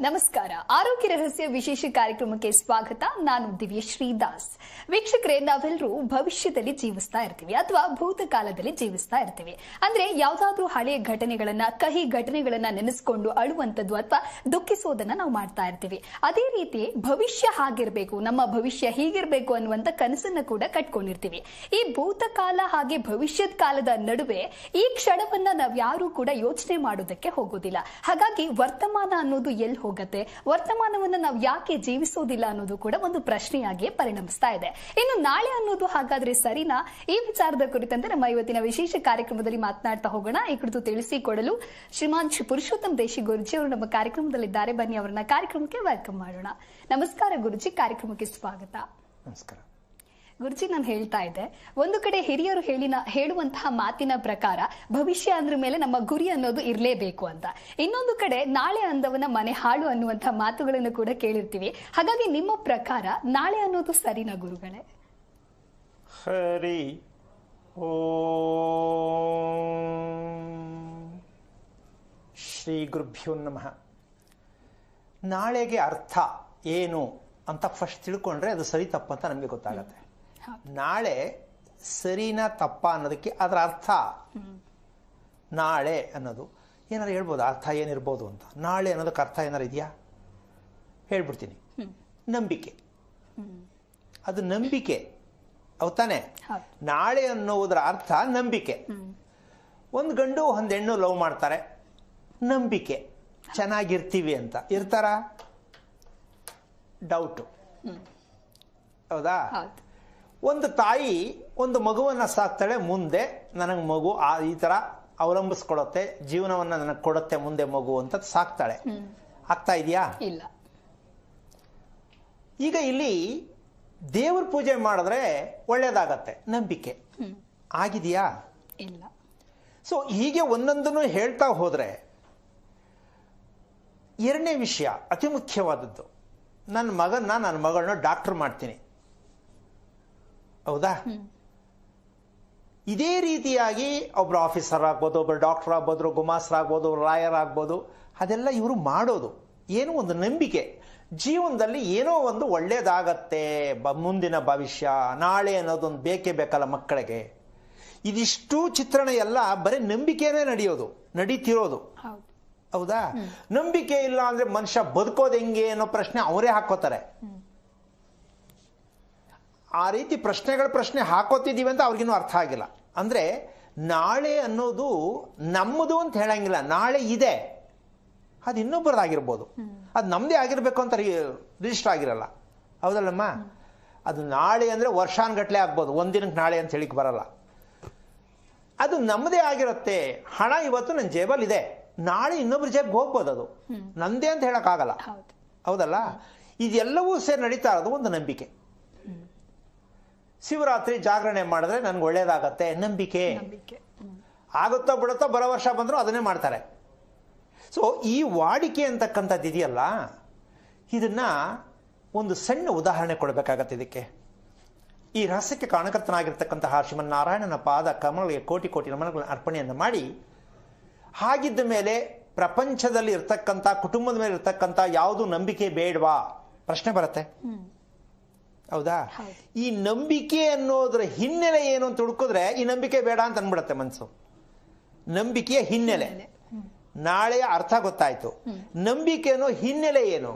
ನಮಸ್ಕಾರ. ಆರೋಗ್ಯ ರಹಸ್ಯ ವಿಶೇಷ ಕಾರ್ಯಕ್ರಮಕ್ಕೆ ಸ್ವಾಗತ. ನಾನು ದಿವ್ಯಶ್ರೀ ದಾಸ್. ವೀಕ್ಷಕರೇ, ನಾವೆಲ್ಲರೂ ಭವಿಷ್ಯದಲ್ಲಿ ಜೀವಿಸ್ತಾ ಇರ್ತೀವಿ ಅಥವಾ ಭೂತಕಾಲದಲ್ಲಿ ಜೀವಿಸ್ತಾ ಇರ್ತೀವಿ. ಅಂದ್ರೆ ಯಾವ್ದಾದ್ರೂ ಹಳೆಯ ಘಟನೆಗಳನ್ನ, ಕಹಿ ಘಟನೆಗಳನ್ನ ನೆನೆಸ್ಕೊಂಡು ಅಳುವಂತದ್ದು ಅಥವಾ ದುಃಖಿಸೋದನ್ನ ನಾವು ಮಾಡ್ತಾ ಇರ್ತೀವಿ. ಅದೇ ರೀತಿ ಭವಿಷ್ಯ ಹಾಗಿರ್ಬೇಕು, ನಮ್ಮ ಭವಿಷ್ಯ ಹೀಗಿರ್ಬೇಕು ಅನ್ನುವಂತ ಕನಸನ್ನ ಕೂಡ ಕಟ್ಕೊಂಡಿರ್ತೀವಿ. ಈ ಭೂತಕಾಲ ಹಾಗೆ ಭವಿಷ್ಯದ ಕಾಲದ ನಡುವೆ ಈ ಕ್ಷಣವನ್ನ ನಾವ್ ಯಾರು ಕೂಡ ಯೋಚನೆ ಮಾಡೋದಕ್ಕೆ ಹೋಗೋದಿಲ್ಲ. ಹಾಗಾಗಿ ವರ್ತಮಾನ ಅನ್ನೋದು ಎಲ್ಲಿ ಹೋಗತ್ತೆ, ವರ್ತಮಾನವನ್ನ ನಾವು ಯಾಕೆ ಜೀವಿಸೋದಿಲ್ಲ ಅನ್ನೋದು ಕೂಡ ಒಂದು ಪ್ರಶ್ನೆಯಾಗಿಯೇ ಪರಿಣಮಿಸ್ತಾ ಇದೆ. ಇನ್ನು ನಾಳೆ ಅನ್ನೋದು ಹಾಗಾದ್ರೆ ಸರಿನಾ? ಈ ವಿಚಾರದ ಕುರಿತಂತೆ ನಮ್ಮ ಇವತ್ತಿನ ವಿಶೇಷ ಕಾರ್ಯಕ್ರಮದಲ್ಲಿ ಮಾತನಾಡ್ತಾ ಹೋಗೋಣ. ಈ ಕುರಿತು ತಿಳಿಸಿಕೊಡಲು ಶ್ರೀಮಾನ್ ಪುರುಷೋತ್ತಮ್ ದೇಶಿ ಗುರುಜಿ ಅವರು ನಮ್ಮ ಕಾರ್ಯಕ್ರಮದಲ್ಲಿದ್ದಾರೆ. ಬನ್ನಿ ಅವರನ್ನ ಕಾರ್ಯಕ್ರಮಕ್ಕೆ ವೆಲ್ಕಮ್ ಮಾಡೋಣ. ನಮಸ್ಕಾರ ಗುರುಜಿ, ಕಾರ್ಯಕ್ರಮಕ್ಕೆ ಸ್ವಾಗತ. ನಮಸ್ಕಾರ ಗುರುಜಿ, ನಾನು ಹೇಳ್ತಾ ಇದ್ದೆ, ಒಂದು ಕಡೆ ಹಿರಿಯರು ಹೇಳುವಂತಹ ಮಾತಿನ ಪ್ರಕಾರ ಭವಿಷ್ಯ ಅಂದ್ರ ಮೇಲೆ ನಮ್ಮ ಗುರಿ ಅನ್ನೋದು ಇರಲೇಬೇಕು ಅಂತ. ಇನ್ನೊಂದು ಕಡೆ ನಾಳೆ ಅಂದವನ ಮನೆ ಹಾಳು ಅನ್ನುವಂತಹ ಮಾತುಗಳನ್ನು ಕೂಡ ಕೇಳಿರ್ತೀವಿ. ಹಾಗಾಗಿ ನಿಮ್ಮ ಪ್ರಕಾರ ನಾಳೆ ಅನ್ನೋದು ಸರಿನಾ ಗುರುಗಳೇ? ಹರಿ ಶ್ರೀ ಗುರುಭ್ಯೋ ನಮಃ. ನಾಳೆಗೆ ಅರ್ಥ ಏನು ಅಂತ ಫಸ್ಟ್ ತಿಳ್ಕೊಂಡ್ರೆ ಅದು ಸರಿ ತಪ್ಪ ಅಂತ ನಮಗೆ ಗೊತ್ತಾಗತ್ತೆ. ನಾಳೆ ಸರಿನಾ ತಪ್ಪ ಅನ್ನೋದಕ್ಕೆ ಅದರ ಅರ್ಥ ನಾಳೆ ಅನ್ನೋದು ಏನಾರು ಹೇಳ್ಬೋದು, ಅರ್ಥ ಏನಿರ್ಬೋದು ಅಂತ. ನಾಳೆ ಅನ್ನೋದಕ್ಕೆ ಅರ್ಥ ಏನಾರು ಇದೆಯಾ? ಹೇಳ್ಬಿಡ್ತೀನಿ. ನಂಬಿಕೆ. ಅದು ನಂಬಿಕೆ, ಹೌದಾನೆ? ನಾಳೆ ಅನ್ನೋದರ ಅರ್ಥ ನಂಬಿಕೆ. ಒಂದು ಗಂಡು ಒಂದು ಹೆಣ್ಣು ಲವ್ ಮಾಡ್ತಾರೆ, ನಂಬಿಕೆ ಚೆನ್ನಾಗಿರ್ತೀವಿ ಅಂತ. ಇರ್ತಾರ? ಡೌಟು, ಹೌದಾ? ಒಂದು ತಾಯಿ ಒಂದು ಮಗುವನ್ನ ಸಾಕ್ತಾಳೆ, ಮುಂದೆ ನನಗೆ ಮಗು ಈ ತರ ಅವಲಂಬಿಸ್ಕೊಳತ್ತೆ, ಜೀವನವನ್ನ ನನಗೆ ಕೊಡುತ್ತೆ ಮುಂದೆ ಮಗು ಅಂತ ಸಾಕ್ತಾಳೆ. ಆಗ್ತಾ ಇದೆಯಾ? ಇಲ್ಲ. ಈಗ ಇಲ್ಲಿ ದೇವ್ರ ಪೂಜೆ ಮಾಡಿದ್ರೆ ಒಳ್ಳೇದಾಗತ್ತೆ, ನಂಬಿಕೆ. ಆಗಿದೆಯಾ? ಇಲ್ಲ. ಸೊ ಹೀಗೆ ಒಂದೊಂದನ್ನು ಹೇಳ್ತಾ ಹೋದ್ರೆ, ಎರಡನೇ ವಿಷಯ ಅತಿ ಮುಖ್ಯವಾದದ್ದು, ನನ್ನ ಮಗಳನ್ನ ಡಾಕ್ಟರ್ ಮಾಡ್ತೀನಿ, ಹೌದಾ? ಇದೇ ರೀತಿಯಾಗಿ ಒಬ್ರು ಆಫೀಸರ್ ಆಗ್ಬೋದು, ಒಬ್ರು ಡಾಕ್ಟರ್ ಆಗ್ಬೋದು, ಗುಮಾಸ್ತರ ಆಗ್ಬೋದು, ಲಾಯರ್ ಆಗ್ಬೋದು. ಅದೆಲ್ಲ ಇವರು ಮಾಡೋದು ಏನೋ ಒಂದು ನಂಬಿಕೆ, ಜೀವನದಲ್ಲಿ ಏನೋ ಒಂದು ಒಳ್ಳೇದಾಗತ್ತೆ, ಮುಂದಿನ ಭವಿಷ್ಯ, ನಾಳೆ ಅನ್ನೋದೊಂದು ಬೇಕೇ ಬೇಕಲ್ಲ ಮಕ್ಕಳಿಗೆ. ಇದಿಷ್ಟು ಚಿತ್ರಣ ಎಲ್ಲ ಬರೀ ನಂಬಿಕೆನೇ ನಡೀತಿರೋದು, ಹೌದಾ? ನಂಬಿಕೆ ಇಲ್ಲ ಅಂದ್ರೆ ಮನುಷ್ಯ ಬದುಕೋದು ಹೆಂಗೆ ಅನ್ನೋ ಪ್ರಶ್ನೆ ಅವರೇ ಹಾಕೋತಾರೆ. ಆ ರೀತಿ ಪ್ರಶ್ನೆ ಹಾಕೋತಿದ್ದೀವಿ ಅಂತ ಅವ್ರಿಗಿನ್ನೂ ಅರ್ಥ ಆಗಿಲ್ಲ. ಅಂದ್ರೆ ನಾಳೆ ಅನ್ನೋದು ನಮ್ಮದು ಅಂತ ಹೇಳಂಗಿಲ್ಲ. ನಾಳೆ ಇದೆ, ಅದು ಇನ್ನೊಬ್ಬರದಾಗಿರ್ಬೋದು, ಅದು ನಮ್ದೇ ಆಗಿರ್ಬೇಕು ಅಂತ ರಿಜಿಸ್ಟರ್ ಆಗಿರಲ್ಲ, ಹೌದಲ್ಲಮ್ಮ? ಅದು ನಾಳೆ ಅಂದ್ರೆ ವರ್ಷಾನ್ಗಟ್ಲೆ ಆಗ್ಬೋದು, ಒಂದಿನಕ್ಕೆ ನಾಳೆ ಅಂತ ಹೇಳಿಕ್ ಬರಲ್ಲ. ಅದು ನಮ್ಮದೇ ಆಗಿರುತ್ತೆ. ಹಣ ಇವತ್ತು ನನ್ನ ಜೇಬಲ್ ಇದೆ, ನಾಳೆ ಇನ್ನೊಬ್ರ ಜೇಬ್ಗೆ ಹೋಗ್ಬೋದು, ಅದು ನಂದೇ ಅಂತ ಹೇಳಕ್ ಆಗಲ್ಲ, ಹೌದಲ್ಲ? ಇದೆಲ್ಲವೂ ಸೇರಿ ನಡೀತಾ ಇರೋದು ಒಂದು ನಂಬಿಕೆ. ಶಿವರಾತ್ರಿ ಜಾಗರಣೆ ಮಾಡಿದ್ರೆ ನನ್ಗೆ ಒಳ್ಳೇದಾಗತ್ತೆ, ನಂಬಿಕೆ. ಆಗುತ್ತೋ ಬಿಡುತ್ತೋ, ಬರೋ ವರ್ಷ ಬಂದ್ರು ಅದನ್ನೇ ಮಾಡ್ತಾರೆ. ಸೊ ಈ ವಾಡಿಕೆ ಅಂತಕ್ಕಂಥದ್ದು ಇದೆಯಲ್ಲ, ಇದನ್ನ ಒಂದು ಸಣ್ಣ ಉದಾಹರಣೆ ಕೊಡಬೇಕಾಗತ್ತೆ. ಇದಕ್ಕೆ ಈ ರಹಸ್ಯಕ್ಕೆ ಕಾರಣಕರ್ತನಾಗಿರ್ತಕ್ಕಂತಹ ಶ್ರೀಮನ್ನಾರಾಯಣನ ಪಾದ ಕಮಲಗಳಿಗೆ ಕೋಟಿ ಕೋಟಿ ನಮನಗಳನ್ನು ಅರ್ಪಣೆಯನ್ನು ಮಾಡಿ, ಹಾಗಿದ್ದ ಮೇಲೆ ಪ್ರಪಂಚದಲ್ಲಿ ಇರ್ತಕ್ಕಂಥ, ಕುಟುಂಬದ ಮೇಲೆ ಇರ್ತಕ್ಕಂಥ ಯಾವುದು ನಂಬಿಕೆ ಬೇಡವಾ ಪ್ರಶ್ನೆ ಬರುತ್ತೆ, ಹೌದಾ? ಈ ನಂಬಿಕೆ ಅನ್ನೋದ್ರ ಹಿನ್ನೆಲೆ ಏನು ಅಂತ ಹುಡುಕಿದ್ರೆ ಈ ನಂಬಿಕೆ ಬೇಡ ಅಂತ ಅನ್ಬಿಡತ್ತೆ ಮನಸ್ಸು. ನಂಬಿಕೆಯ ಹಿನ್ನೆಲೆ, ನಾಳೆಯ ಅರ್ಥ ಗೊತ್ತಾಯ್ತು, ನಂಬಿಕೆ ಅನ್ನೋ ಹಿನ್ನೆಲೆ ಏನು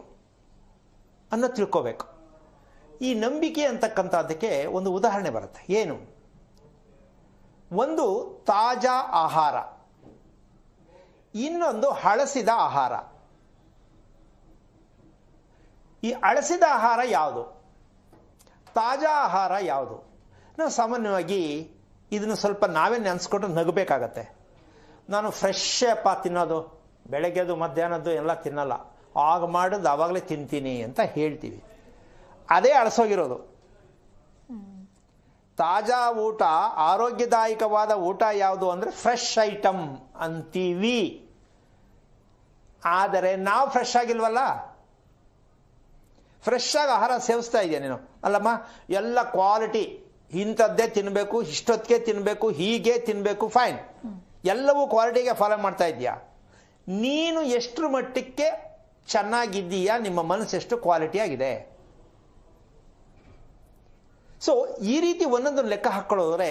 ಅನ್ನೋ ತಿಳ್ಕೋಬೇಕು. ಈ ನಂಬಿಕೆ ಅಂತಕ್ಕಂಥದ್ದಕ್ಕೆ ಒಂದು ಉದಾಹರಣೆ ಬರುತ್ತೆ. ಏನು? ಒಂದು ತಾಜಾ ಆಹಾರ, ಇನ್ನೊಂದು ಹಳಸಿದ ಆಹಾರ. ಈ ಹಳಸಿದ ಆಹಾರ ಯಾವುದು, ತಾಜಾ ಆಹಾರ ಯಾವುದು? ನಾವು ಸಾಮಾನ್ಯವಾಗಿ ಇದನ್ನು ಸ್ವಲ್ಪ ನಾವೇ ನೆನೆಸ್ಕೊಂಡು ನಗಬೇಕಾಗತ್ತೆ. ನಾನು ಫ್ರೆಶ್ ತಿನ್ನೋದು, ಬೆಳಗ್ಗೆದು ಮಧ್ಯಾಹ್ನದ್ದು ಎಲ್ಲ ತಿನ್ನಲ್ಲ, ಆಗ ಮಾಡೋದು ಆವಾಗಲೇ ತಿಂತೀನಿ ಅಂತ ಹೇಳ್ತೀವಿ. ಅದೇ ಅಳಸೋಗಿರೋದು. ತಾಜಾ ಊಟ, ಆರೋಗ್ಯದಾಯಕವಾದ ಊಟ ಯಾವುದು ಅಂದ್ರೆ ಫ್ರೆಶ್ ಐಟಮ್ ಅಂತೀವಿ. ಆದರೆ ನಾವು ಫ್ರೆಶ್ ಆಗಿಲ್ವಲ್ಲ. ಫ್ರೆಶ್ ಆಗಿ ಆಹಾರ ಸೇವಿಸ್ತಾ ಇದೆಯಾ ನೀನು? ಅಲ್ಲಮ್ಮ, ಎಲ್ಲ ಕ್ವಾಲಿಟಿ, ಇಂಥದ್ದೇ ತಿನ್ಬೇಕು, ಇಷ್ಟೊತ್ತಿಗೆ ತಿನ್ಬೇಕು, ಹೀಗೆ ತಿನ್ಬೇಕು, ಫೈನ್, ಎಲ್ಲವೂ ಕ್ವಾಲಿಟಿಗೆ ಫಾಲೋ ಮಾಡ್ತಾ ಇದೆಯಾ? ನೀನು ಎಷ್ಟರ ಮಟ್ಟಕ್ಕೆ ಚೆನ್ನಾಗಿದ್ದೀಯಾ, ನಿಮ್ಮ ಮನಸ್ಸು ಎಷ್ಟು ಕ್ವಾಲಿಟಿ ಆಗಿದೆ. ಸೊ ಈ ರೀತಿ ಒಂದೊಂದು ಲೆಕ್ಕ ಹಾಕೊಳ್ಳೋದ್ರೆ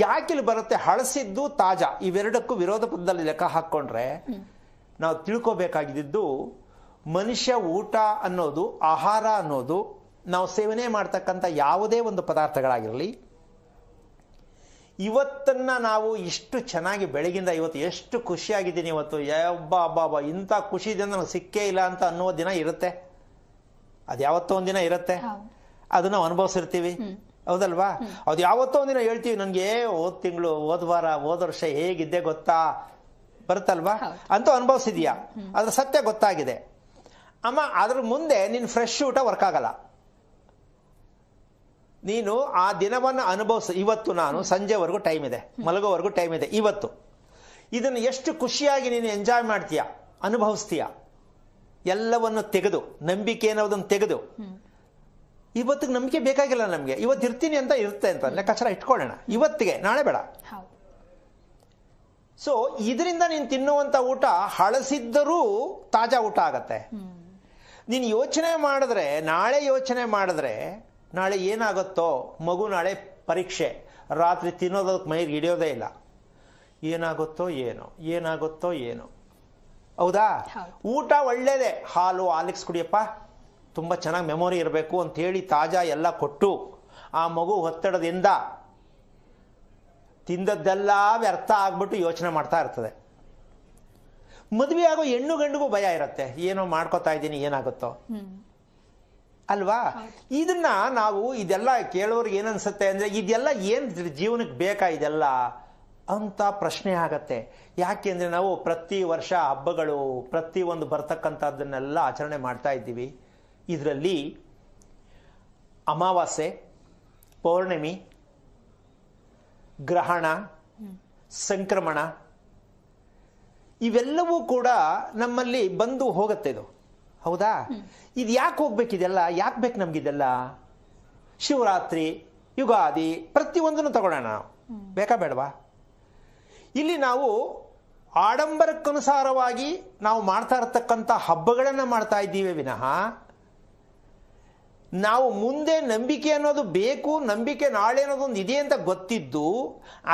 ಯಾಕಿಲ್ಲಿ ಬರುತ್ತೆ ಹಳಸಿದ್ದು ತಾಜಾ ಇವೆರಡಕ್ಕೂ ವಿರೋಧ ಪದದಲ್ಲಿ ಲೆಕ್ಕ ಹಾಕ್ಕೊಂಡ್ರೆ ನಾವು ತಿಳ್ಕೋಬೇಕಾಗಿದ್ದು ಮನುಷ್ಯ ಊಟ ಅನ್ನೋದು, ಆಹಾರ ಅನ್ನೋದು, ನಾವು ಸೇವನೆ ಮಾಡ್ತಕ್ಕಂಥ ಯಾವುದೇ ಒಂದು ಪದಾರ್ಥಗಳಾಗಿರಲಿ, ಇವತ್ತನ್ನ ನಾವು ಇಷ್ಟು ಚೆನ್ನಾಗಿ ಬೆಳಗಿಂದ ಇವತ್ತು ಎಷ್ಟು ಖುಷಿಯಾಗಿದ್ದೀನಿ, ಇವತ್ತು ಅಬ್ಬಾ ಇಂಥ ಖುಷಿ ದಿನ ನನಗೆ ಸಿಕ್ಕೇ ಇಲ್ಲ ಅಂತ ಅನ್ನೋ ದಿನ ಇರುತ್ತೆ. ಅದು ಯಾವತ್ತೋ ಒಂದಿನ ಇರುತ್ತೆ, ಅದನ್ನ ನಾವು ಅನುಭವಿಸಿರ್ತೀವಿ, ಹೌದಲ್ವಾ? ಅದು ಯಾವತ್ತೋ ಒಂದಿನ ಹೇಳ್ತೀವಿ, ನನಗೆ ಹೋದ್ ತಿಂಗಳು, ಹೋದ ವಾರ, ಹೋದ ವರ್ಷ ಹೇಗಿದ್ದೆ ಗೊತ್ತಾ, ಬರುತ್ತಲ್ವಾ? ಅಂತೂ ಅನುಭವಿಸಿದ್ಯಾ, ಅದ್ರ ಸತ್ಯ ಗೊತ್ತಾಗಿದೆ. ಅಮ್ಮ ಅದ್ರ ಮುಂದೆ ನಿನ್ನ ಫ್ರೆಶ್ ಊಟ ವರ್ಕ್ ಆಗಲ್ಲ. ನೀನು ಆ ದಿನವನ್ನು ಇವತ್ತು ನಾನು ಸಂಜೆವರೆಗೂ ಟೈಮ್ ಇದೆ, ಮಲಗೋವರೆಗೂ ಟೈಮ್ ಇದೆ, ಇವತ್ತು ಇದನ್ನು ಎಷ್ಟು ಖುಷಿಯಾಗಿ ನೀನು ಎಂಜಾಯ್ ಮಾಡ್ತೀಯ, ಅನುಭವಿಸ್ತೀಯ, ಎಲ್ಲವನ್ನು ತೆಗೆದು, ನಂಬಿಕೆ ಅನ್ನೋದನ್ನು ತೆಗೆದು, ಇವತ್ತಿಗೆ ನಂಬಿಕೆ ಬೇಕಾಗಿಲ್ಲ ನಮಗೆ, ಇವತ್ತು ಇರ್ತೀನಿ ಅಂತ ಇರುತ್ತೆ ಅಂತ ಲೆಕ್ಕಾಚಾರ ಇಟ್ಕೊಳ್ಳೋಣ, ಇವತ್ತಿಗೆ, ನಾಳೆ ಬೇಡ. ಸೊ ಇದರಿಂದ ನೀನು ತಿನ್ನುವಂತ ಊಟ ಹಳಸಿದ್ದರೂ ತಾಜಾ ಊಟ ಆಗತ್ತೆ. ನೀನು ಯೋಚನೆ ಮಾಡಿದ್ರೆ, ನಾಳೆ ಏನಾಗುತ್ತೋ, ಮಗು ನಾಳೆ ಪರೀಕ್ಷೆ, ರಾತ್ರಿ ತಿನ್ನೋದಕ್ಕೆ ಮೈಗೆ ಹಿಡಿಯೋದೇ ಇಲ್ಲ, ಏನಾಗುತ್ತೋ ಏನೋ, ಹೌದಾ? ಊಟ ಒಳ್ಳೇದೇ, ಹಾಲು ಆಲಿಕ್ಸ್ ಕುಡಿಯಪ್ಪ, ತುಂಬ ಚೆನ್ನಾಗಿ ಮೆಮೊರಿ ಇರಬೇಕು ಅಂತ ಹೇಳಿ ತಾಜಾ ಎಲ್ಲ ಕೊಟ್ಟು ಆ ಮಗು ಒತ್ತಡದಿಂದ ತಿಂದದ್ದೆಲ್ಲ ವ್ಯರ್ಥ ಆಗ್ಬಿಟ್ಟು ಯೋಚನೆ ಮಾಡ್ತಾ ಇರ್ತದೆ. ಮದುವೆ ಆಗೋ ಹೆಣ್ಣು ಗಂಡಿಗೂ ಭಯ ಇರುತ್ತೆ, ಏನೋ ಮಾಡ್ಕೋತಾ ಇದ್ದೀನಿ, ಏನಾಗುತ್ತೋ ಅಲ್ವಾ? ಇದನ್ನ ನಾವು ಇದೆಲ್ಲ ಕೇಳೋರಿಗೆ ಏನನ್ಸುತ್ತೆ ಅಂದ್ರೆ, ಇದೆಲ್ಲ ಏನ್ ಜೀವನಕ್ಕೆ ಬೇಕಾ ಇದೆಲ್ಲ ಅಂತ ಪ್ರಶ್ನೆ ಆಗತ್ತೆ. ಯಾಕೆ ಅಂದ್ರೆ ನಾವು ಪ್ರತಿ ವರ್ಷ ಹಬ್ಬಗಳು, ಪ್ರತಿ ಒಂದು ಬರ್ತಕ್ಕಂಥದ್ದನ್ನೆಲ್ಲ ಆಚರಣೆ ಮಾಡ್ತಾ ಇದ್ದೀವಿ. ಇದರಲ್ಲಿ ಅಮಾವಾಸ್ಯೆ, ಪೌರ್ಣಿಮೆ, ಗ್ರಹಣ, ಸಂಕ್ರಮಣ ಇವೆಲ್ಲವೂ ಕೂಡ ನಮ್ಮಲ್ಲಿ ಬಂದು ಹೋಗುತ್ತೆ. ಇದು ಹೌದಾ? ಇದು ಯಾಕೆ ಹೋಗ್ಬೇಕಿದೆಲ್ಲ, ಯಾಕೆ ಬೇಕು ನಮ್ಗಿದೆಲ್ಲ? ಶಿವರಾತ್ರಿ, ಯುಗಾದಿ, ಪ್ರತಿಯೊಂದನ್ನು ತಗೊಳ್ಳೋಣ ನಾವು, ಬೇಕಾ ಬೇಡವಾ? ಇಲ್ಲಿ ನಾವು ಆಡಂಬರಕ್ಕನುಸಾರವಾಗಿ ನಾವು ಮಾಡ್ತಾ ಇರತಕ್ಕಂಥ ಹಬ್ಬಗಳನ್ನು ಮಾಡ್ತಾ ಇದ್ದೀವಿ ವಿನಃ, ನಾವು ಮುಂದೆ ನಂಬಿಕೆ ಅನ್ನೋದು ಬೇಕು, ನಂಬಿಕೆ ನಾಳೆ ಅನ್ನೋದೊಂದು ಇದೆ ಅಂತ ಗೊತ್ತಿದ್ದು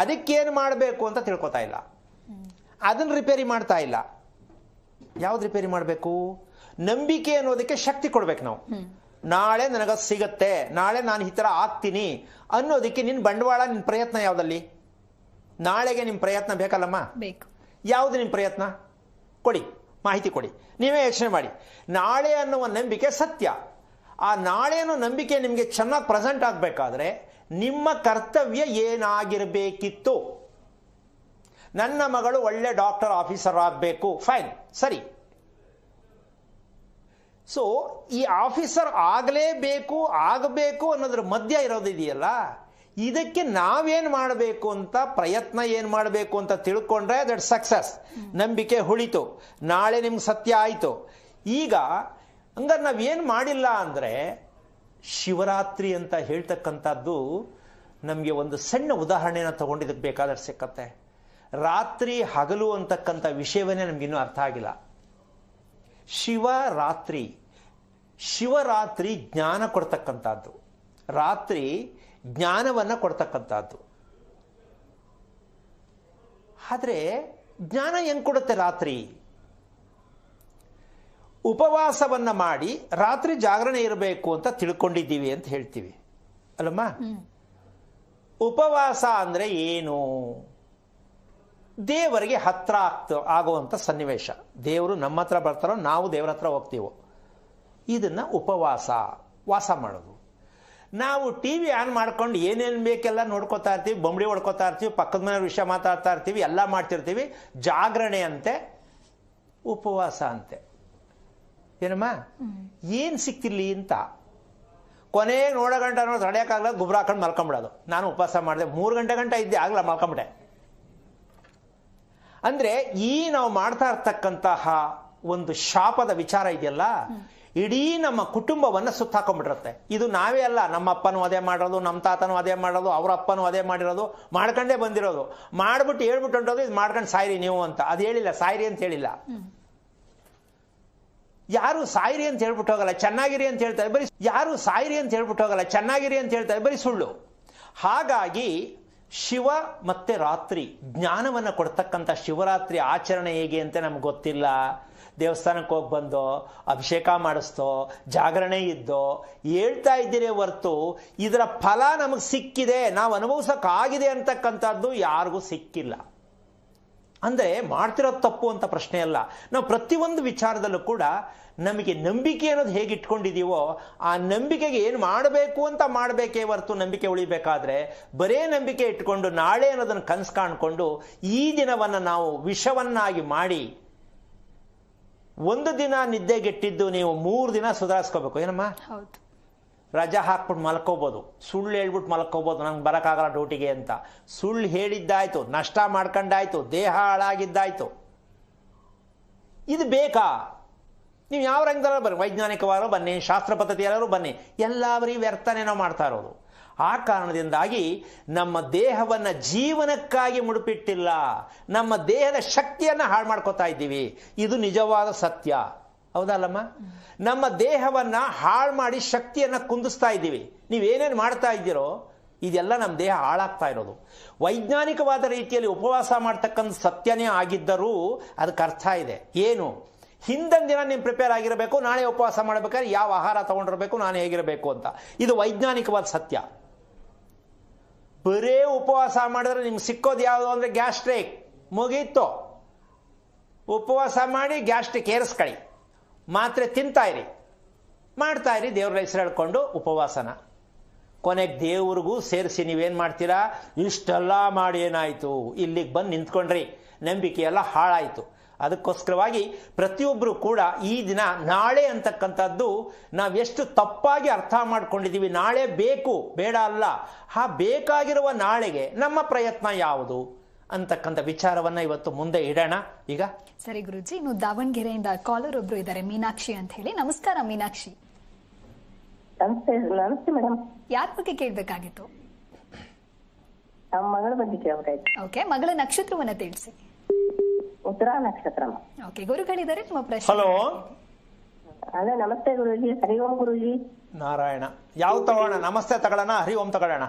ಅದಕ್ಕೇನು ಮಾಡಬೇಕು ಅಂತ ತಿಳ್ಕೊತಾ ಇಲ್ಲ, ಅದನ್ನು ರಿಪೇರಿ ಮಾಡ್ತಾ ಇಲ್ಲ. ಯಾವ್ದು ರಿಪೇರಿ ಮಾಡಬೇಕು? ನಂಬಿಕೆ ಅನ್ನೋದಕ್ಕೆ ಶಕ್ತಿ ಕೊಡ್ಬೇಕು ನಾವು. ನಾಳೆ ನನಗ ಸಿಗತ್ತೆ, ನಾಳೆ ನಾನು ಈ ಥರ ಆಗ್ತೀನಿ ಅನ್ನೋದಕ್ಕೆ ನಿನ್ನ ಬಂಡವಾಳ, ನಿನ್ನ ಪ್ರಯತ್ನ ಯಾವುದಲ್ಲಿ? ನಾಳೆಗೆ ನಿಮ್ಮ ಪ್ರಯತ್ನ ಬೇಕಲ್ಲಮ್ಮ? ಬೇಕು. ಯಾವುದು ನಿಮ್ಮ ಪ್ರಯತ್ನ? ಕೊಡಿ, ಮಾಹಿತಿ ಕೊಡಿ, ನೀವೇ ಯೋಚನೆ ಮಾಡಿ. ನಾಳೆ ಅನ್ನುವ ನಂಬಿಕೆ ಸತ್ಯ. ಆ ನಾಳೆ ಅನ್ನೋ ನಂಬಿಕೆ ನಿಮಗೆ ಚೆನ್ನಾಗಿ ಪ್ರೆಸೆಂಟ್ ಆಗಬೇಕಾದ್ರೆ ನಿಮ್ಮ ಕರ್ತವ್ಯ ಏನಾಗಿರಬೇಕಿತ್ತು? ನನ್ನ ಮಗಳು ಒಳ್ಳೆ ಡಾಕ್ಟರ್, ಆಫೀಸರ್ ಆಗಬೇಕು, ಫೈನ್, ಸರಿ. ಸೊ ಈ ಆಫೀಸರ್ ಆಗಬೇಕು ಅನ್ನೋದ್ರ ಮಧ್ಯ ಇರೋದಿದೆಯಲ್ಲ, ಇದಕ್ಕೆ ನಾವೇನು ಮಾಡಬೇಕು ಅಂತ, ಪ್ರಯತ್ನ ಏನು ಮಾಡಬೇಕು ಅಂತ ತಿಳ್ಕೊಂಡ್ರೆ ದಟ್ ಸಕ್ಸಸ್. ನಂಬಿಕೆ ಹುಳಿತು, ನಾಳೆ ನಿಮ್ಗೆ ಸತ್ಯ ಆಯಿತು. ಈಗ ಹಂಗಾರೆ ನಾವೇನು ಮಾಡಿಲ್ಲ ಅಂದರೆ, ಶಿವರಾತ್ರಿ ಅಂತ ಹೇಳ್ತಕ್ಕಂಥದ್ದು ನಮಗೆ ಒಂದು ಸಣ್ಣ ಉದಾಹರಣೆನ ತಗೊಂಡಿದ್ದಕ್ಕೆ ಬೇಕಾದ್ರೆ ಸಿಕ್ಕತ್ತೆ. ರಾತ್ರಿ ಹಗಲು ಅಂತಕ್ಕಂಥ ವಿಷಯವನ್ನೇ ನಮಗಿನ್ನೂ ಅರ್ಥ ಆಗಿಲ್ಲ. ಶಿವರಾತ್ರಿ ಜ್ಞಾನ ಕೊಡ್ತಕ್ಕಂಥದ್ದು, ರಾತ್ರಿ ಜ್ಞಾನವನ್ನು ಕೊಡ್ತಕ್ಕಂಥದ್ದು. ಆದರೆ ಜ್ಞಾನ ಹೆಂಗ್ ಕೊಡುತ್ತೆ ರಾತ್ರಿ? ಉಪವಾಸವನ್ನ ಮಾಡಿ ರಾತ್ರಿ ಜಾಗರಣೆ ಇರಬೇಕು ಅಂತ ತಿಳ್ಕೊಂಡಿದ್ದೀವಿ ಅಂತ ಹೇಳ್ತೀವಿ ಅಲ್ಲಮ್ಮ? ಉಪವಾಸ ಅಂದ್ರೆ ಏನು? ದೇವರಿಗೆ ಹತ್ರ ಆಗುವಂತ ಸನ್ನಿವೇಶ. ದೇವರು ನಮ್ಮ ಹತ್ರ ಬರ್ತಾರೋ, ನಾವು ದೇವರ ಹತ್ರ ಹೋಗ್ತೀವೋ, ಇದನ್ನ ವಾಸ ಮಾಡೋದು. ನಾವು ಟಿವಿ ಆನ್ ಮಾಡ್ಕೊಂಡು ಏನೇನು ಬೇಕೆಲ್ಲ ನೋಡ್ಕೋತಾ ಇರ್ತೀವಿ, ಬೊಂಬಡಿ ಹೊಡ್ಕೋತಾ ಇರ್ತೀವಿ, ಪಕ್ಕದ ಮನೆ ವಿಷಯ ಮಾತಾಡ್ತಾ ಇರ್ತೀವಿ, ಎಲ್ಲ ಮಾಡ್ತಿರ್ತೀವಿ. ಜಾಗರಣೆ ಅಂತೆ, ಉಪವಾಸ ಅಂತೆ. ಏನಮ್ಮ, ಏನ್ ಸಿಕ್ತಿರ್ಲಿ ಅಂತ ಕೊನೆ ನೋಡಗಂಟ ತಡೆಯಕ್ಕಾಗಲ್ಲ, ಗುಬ್ರ ಹಾಕೊಂಡು ಮಲ್ಕೊಂಬಿಡೋದು. ನಾನು ಉಪವಾಸ ಮಾಡಿದೆ, 3 ಗಂಟೆ ಇದ್ದೆ, ಆಗಲ್ಲ ಮಲ್ಕೊಂಬಿಟ್ಟೆ. ಅಂದ್ರೆ ಈ ನಾವು ಮಾಡ್ತಾ ಇರ್ತಕ್ಕಂತಹ ಒಂದು ಶಾಪದ ವಿಚಾರ ಇದೆಯಲ್ಲ, ಇಡೀ ನಮ್ಮ ಕುಟುಂಬವನ್ನ ಸುತ್ತಾಕೊಂಡ್ಬಿಟ್ಟಿರುತ್ತೆ. ಇದು ನಾವೇ ಅಲ್ಲ, ನಮ್ಮ ಅಪ್ಪನೂ ಅದೇ ಮಾಡೋದು, ನಮ್ಮ ತಾತನೂ ಅದೇ ಮಾಡೋದು, ಅವ್ರ ಅಪ್ಪನೂ ಅದೇ ಮಾಡಿರೋದು, ಮಾಡ್ಕೊಂಡೇ ಬಂದಿರೋದು. ಮಾಡ್ಬಿಟ್ಟು ಹೇಳ್ಬಿಟ್ಟು ಹೊಂಟೋದು, ಇದು ಮಾಡ್ಕೊಂಡು ಸಾಯ್ರಿ ನೀವು ಅಂತ. ಅದು ಹೇಳಿಲ್ಲ, ಸಾಯ್ರಿ ಅಂತ ಹೇಳಿಲ್ಲ. ಯಾರು ಸಾಯಿರಿ ಅಂತ ಹೇಳ್ಬಿಟ್ಟು ಹೋಗಲ್ಲ, ಚೆನ್ನಾಗಿರಿ ಅಂತ ಹೇಳ್ತಾರೆ. ಬರೀ ಯಾರು ಸಾಯಿರಿ ಅಂತ ಹೇಳ್ಬಿಟ್ಟು ಹೋಗಲ್ಲ, ಚೆನ್ನಾಗಿರಿ ಅಂತ ಹೇಳ್ತಾರೆ. ಬರೀ ಸುಳ್ಳು. ಹಾಗಾಗಿ ಶಿವ ಮತ್ತೆ ರಾತ್ರಿ ಜ್ಞಾನವನ್ನು ಕೊಡ್ತಕ್ಕಂಥ ಶಿವರಾತ್ರಿ ಆಚರಣೆ ಹೇಗೆ ಅಂತ ನಮ್ಗೆ ಗೊತ್ತಿಲ್ಲ. ದೇವಸ್ಥಾನಕ್ಕೆ ಹೋಗಿ ಬಂದೋ, ಅಭಿಷೇಕ ಮಾಡಿಸ್ತೋ, ಜಾಗರಣೆ ಇದ್ದೋ ಹೇಳ್ತಾ ಇದ್ದೀರಿ ಹೊರ್ತು ಇದರ ಫಲ ನಮಗೆ ಸಿಕ್ಕಿದೆ, ನಾವು ಅನುಭವಿಸೋಕ್ಕಾಗಿದೆ ಅಂತಕ್ಕಂಥದ್ದು ಯಾರಿಗೂ ಸಿಕ್ಕಿಲ್ಲ. ಅಂದರೆ ಮಾಡ್ತಿರೋದು ತಪ್ಪು ಅಂತ ಪ್ರಶ್ನೆ ಅಲ್ಲ. ನಾವು ಪ್ರತಿಯೊಂದು ವಿಚಾರದಲ್ಲೂ ಕೂಡ ನಮಗೆ ನಂಬಿಕೆ ಅನ್ನೋದು ಹೇಗೆ ಇಟ್ಕೊಂಡಿದ್ದೀವೋ ಆ ನಂಬಿಕೆಗೆ ಏನು ಮಾಡಬೇಕು ಅಂತ ಮಾಡಬೇಕೇ ಹೊರತು ನಂಬಿಕೆ ಉಳಿಬೇಕಾದ್ರೆ ಬರೇ ನಂಬಿಕೆ ಇಟ್ಕೊಂಡು ನಾಳೆ ಅನ್ನೋದನ್ನು ಕನಸು ಕಾಣ್ಕೊಂಡು ಈ ದಿನವನ್ನು ನಾವು ವಿಷವನ್ನಾಗಿ ಮಾಡಿ ಒಂದು ದಿನ ನಿದ್ದೆಗೆಟ್ಟಿದ್ದು ನೀವು 3 ದಿನ ಸುಧಾರಿಸ್ಕೋಬೇಕು. ಏನಮ್ಮ? ಹೌದು. ರಜಾ ಹಾಕ್ಬಿಟ್ಟು ಮಲ್ಕೋಬೋದು, ಸುಳ್ಳು ಹೇಳ್ಬಿಟ್ಟು ಮಲ್ಕೋಬೋದು, ನಂಗೆ ಬರೋಕ್ಕಾಗಲ್ಲ ಡ್ಯೂಟಿಗೆ ಅಂತ. ಸುಳ್ಳು ಹೇಳಿದ್ದಾಯ್ತು, ನಷ್ಟ ಮಾಡ್ಕೊಂಡಾಯ್ತು, ದೇಹ ಹಾಳಾಗಿದ್ದಾಯ್ತು. ಇದು ಬೇಕಾ? ನೀವು ಯಾವ ರಂಗದಲ್ಲೂ ಬನ್ನಿ, ವೈಜ್ಞಾನಿಕವಾದ್ರು ಬನ್ನಿ, ಶಾಸ್ತ್ರ ಪದ್ಧತಿಯಲ್ಲಾದ್ರೂ ಬನ್ನಿ, ಎಲ್ಲ ಬರೀ ವ್ಯರ್ಥನೇ ನಾವು ಮಾಡ್ತಾ ಇರೋದು. ಆ ಕಾರಣದಿಂದಾಗಿ ನಮ್ಮ ದೇಹವನ್ನು ಜೀವನಕ್ಕಾಗಿ ಮುಡುಪಿಟ್ಟಿಲ್ಲ, ನಮ್ಮ ದೇಹದ ಶಕ್ತಿಯನ್ನು ಹಾಳು ಮಾಡ್ಕೋತಾ ಇದ್ದೀವಿ. ಇದು ನಿಜವಾದ ಸತ್ಯ, ಹೌದಲ್ಲಮ್ಮ? ನಮ್ಮ ದೇಹವನ್ನ ಹಾಳು ಮಾಡಿ ಶಕ್ತಿಯನ್ನ ಕುಂದಿಸ್ತಾ ಇದ್ದೀವಿ. ನೀವೇನೇನು ಮಾಡ್ತಾ ಇದ್ದೀರೋ ಇದೆಲ್ಲ ನಮ್ಮ ದೇಹ ಹಾಳಾಗ್ತಾ ಇರೋದು. ವೈಜ್ಞಾನಿಕವಾದ ರೀತಿಯಲ್ಲಿ ಉಪವಾಸ ಮಾಡ್ತಕ್ಕಂಥ ಸತ್ಯನೇ ಆಗಿದ್ದರೂ ಅದಕ್ಕೆ ಅರ್ಥ ಇದೆ. ಏನು? ಹಿಂದಿನ ದಿನ ನೀವು ಪ್ರಿಪೇರ್ ಆಗಿರಬೇಕು, ನಾಳೆ ಉಪವಾಸ ಮಾಡಬೇಕಾದ್ರೆ ಯಾವ ಆಹಾರ ತಗೊಂಡಿರಬೇಕು, ನಾನು ಹೇಗಿರಬೇಕು ಅಂತ. ಇದು ವೈಜ್ಞಾನಿಕವಾದ ಸತ್ಯ. ಬರೇ ಉಪವಾಸ ಮಾಡಿದ್ರೆ ನಿಮ್ಗೆ ಸಿಕ್ಕೋದು ಯಾವುದು ಅಂದರೆ ಗ್ಯಾಸ್ಟ್ರಿಕ್. ಮುಗೀತು. ಉಪವಾಸ ಮಾಡಿ ಗ್ಯಾಸ್ಟ್ರಿಕ್ ಏರಿಸ್ಕೊಳ್ಳಿ, ಮಾತ್ರೆ ತಿಂತಾ ಇರಿ, ಮಾಡ್ತಾ ಇರಿ, ದೇವ್ರ ಹೆಸರು ಹೇಳ್ಕೊಂಡು ಉಪವಾಸನ. ಕೊನೆಗೆ ದೇವ್ರಿಗೂ ಸೇರಿಸಿ ನೀವೇನು ಮಾಡ್ತೀರಾ? ಇಷ್ಟೆಲ್ಲ ಮಾಡಿ ಏನಾಯಿತು, ಇಲ್ಲಿಗೆ ಬಂದು ನಿಂತ್ಕೊಂಡ್ರಿ, ನಂಬಿಕೆ ಎಲ್ಲ ಹಾಳಾಯಿತು. ಅದಕ್ಕೋಸ್ಕರವಾಗಿ ಪ್ರತಿಯೊಬ್ಬರು ಕೂಡ ಈ ದಿನ ನಾಳೆ ಅಂತಕ್ಕಂಥದ್ದು ನಾವೆಷ್ಟು ತಪ್ಪಾಗಿ ಅರ್ಥ ಮಾಡ್ಕೊಂಡಿದ್ದೀವಿ. ನಾಳೆ ಬೇಕು, ಬೇಡ ಅಲ್ಲ. ಆ ಬೇಕಾಗಿರುವ ನಾಳೆಗೆ ನಮ್ಮ ಪ್ರಯತ್ನ ಯಾವುದು ಅಂತಕ್ಕಂಥ ವಿಚಾರವನ್ನ ಇವತ್ತು ಮುಂದೆ ಇಡೋಣ. ಈಗ ಸರಿ ಗುರುಜಿ, ಇನ್ನು ದಾವಣಗೆರೆಯಿಂದ ಕಾಲರ್ ಒಬ್ರು ಇದ್ದಾರೆ, ಮೀನಾಕ್ಷಿ ಅಂತ ಹೇಳಿ. ನಮಸ್ಕಾರ ಮೀನಾಕ್ಷಿ. ನಮಸ್ತೆ. ನಮಸ್ತೆ ಮೇಡಮ್. ಯಾರ ಬಗ್ಗೆ ಕೇಳಬೇಕಾಗಿತ್ತು? ನಮ್ಮ ಮಗಳ ಬಗ್ಗೆ ಕೇಳಬೇಕಾಯ್ತು. ಓಕೆ, ಮಗಳ ನಕ್ಷತ್ರವನ್ನ ತಿಳಿಸಿ. ಉತ್ತರ ನಕ್ಷತ್ರ. ಓಕೆ, ಗುರುಗಳಿದ್ದಾರೆ, ನಿಮ್ಮ ಪ್ರಶ್ನೆ. ಹಲೋ. ಅದೇ ನಮಸ್ತೆ ಗುರುಜಿ. ಹರಿ ಓಂ ಗುರುಜಿ. ನಾರಾಯಣ. ಯಾವ ತಗೊಳ್ಳೋಣ? ನಮಸ್ತೆ ತಗೊಳ್ಳೋಣ, ಹರಿ ಓಂ ತಗೊಳ್ಳೋಣ?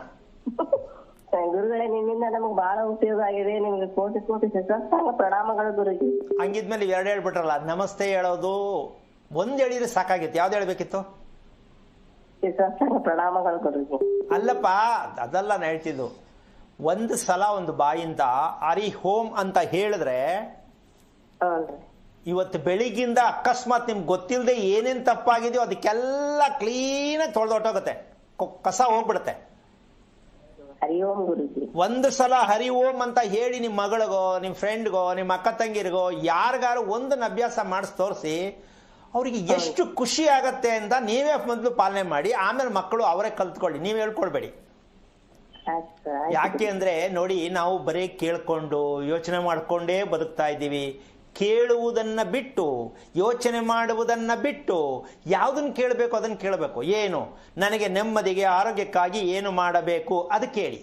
ಗುರುಗಳೇ, ನಿಮ್ಮಿಂದ ನಮಗೆ ಬಹಳ ಉಪಯೋಗ ಆಗಿದೆ. ನಿಮ್ಗೆ ಕೋಟಿ ಕೋಟಿ ಸತ್ಸಂಗ ಪ್ರಣಾಮಗಳು ಗುರುಜಿ. ಹಂಗಿದ್ಮೇಲೆ 2 ಹೇಳ್ಬಿಟ್ರಲ್ಲ, ನಮಸ್ತೆ ಹೇಳೋದು 1 ಹೇಳಿದ್ರೆ ಸಾಕಾಗಿತ್ತು. ಯಾವ್ದು ಹೇಳ್ಬೇಕಿತ್ತು? ಸತ್ಸಂಗ ಪ್ರಣಾಮಗಳು ಗುರುಜಿ. ಅಲ್ಲಪ್ಪ, ಅದಲ್ಲ ನಾನು ಹೇಳ್ತಿದ್ದು. 1 ಸಲ ಒಂದು ಬಾಯಿಂದ ಹರಿ ಓಂ ಅಂತ ಹೇಳಿದ್ರೆ ಇವತ್ತು ಬೆಳಿಗ್ಗಿಂದ ಅಕಸ್ಮಾತ್ ನಿಮ್ಗೆ ಗೊತ್ತಿಲ್ಲದೆ ಏನೇನು ತಪ್ಪಾಗಿದೆಯೋ ಅದಕ್ಕೆಲ್ಲ ಕ್ಲೀನಾಗಿ ತೊಳೆದೊಟ್ಟೋಗುತ್ತೆ, ಕಸ ಹೋಗ್ಬಿಡುತ್ತೆ. ಹರಿ ಓಂ ಗುರುಜಿ. 1 ಸಲ ಹರಿ ಓಂ ಅಂತ ಹೇಳಿ ನಿಮ್ಮ ಮಗಳಿಗೋ, ನಿಮ್ಮ ಫ್ರೆಂಡ್ಗೋ, ನಿಮ್ಮ ಅಕ್ಕ ತಂಗಿರಿಗೋ ಯಾರಿಗಾರು ಒಂದನ್ನು ಅಭ್ಯಾಸ ಮಾಡಿಸಿ ತೋರಿಸಿ, ಅವರಿಗೆ ಎಷ್ಟು ಖುಷಿ ಆಗತ್ತೆ ಅಂತ ನೀವೇ ಮೊದಲು ಪಾಲನೆ ಮಾಡಿ, ಆಮೇಲೆ ಮಕ್ಕಳು ಅವರೇ ಕಲ್ತ್ಕೊಳ್ಳಿ, ನೀವು ಹೇಳ್ಕೊಳ್ಬೇಡಿ. ಯಾಕೆ ಅಂದ್ರೆ ನೋಡಿ, ನಾವು ಬರೀ ಕೇಳ್ಕೊಂಡು ಯೋಚನೆ ಮಾಡ್ಕೊಂಡೇ ಬದುಕ್ತಾ ಇದ್ದೀವಿ. ಕೇಳುವುದನ್ನ ಬಿಟ್ಟು, ಯೋಚನೆ ಮಾಡುವುದನ್ನ ಬಿಟ್ಟು ಯಾವುದನ್ನು ಕೇಳಬೇಕು ಅದನ್ನು ಕೇಳಬೇಕು. ಏನು? ನನಗೆ ನೆಮ್ಮದಿಗೆ ಆರೋಗ್ಯಕ್ಕಾಗಿ ಏನು ಮಾಡಬೇಕು ಅದು ಕೇಳಿ.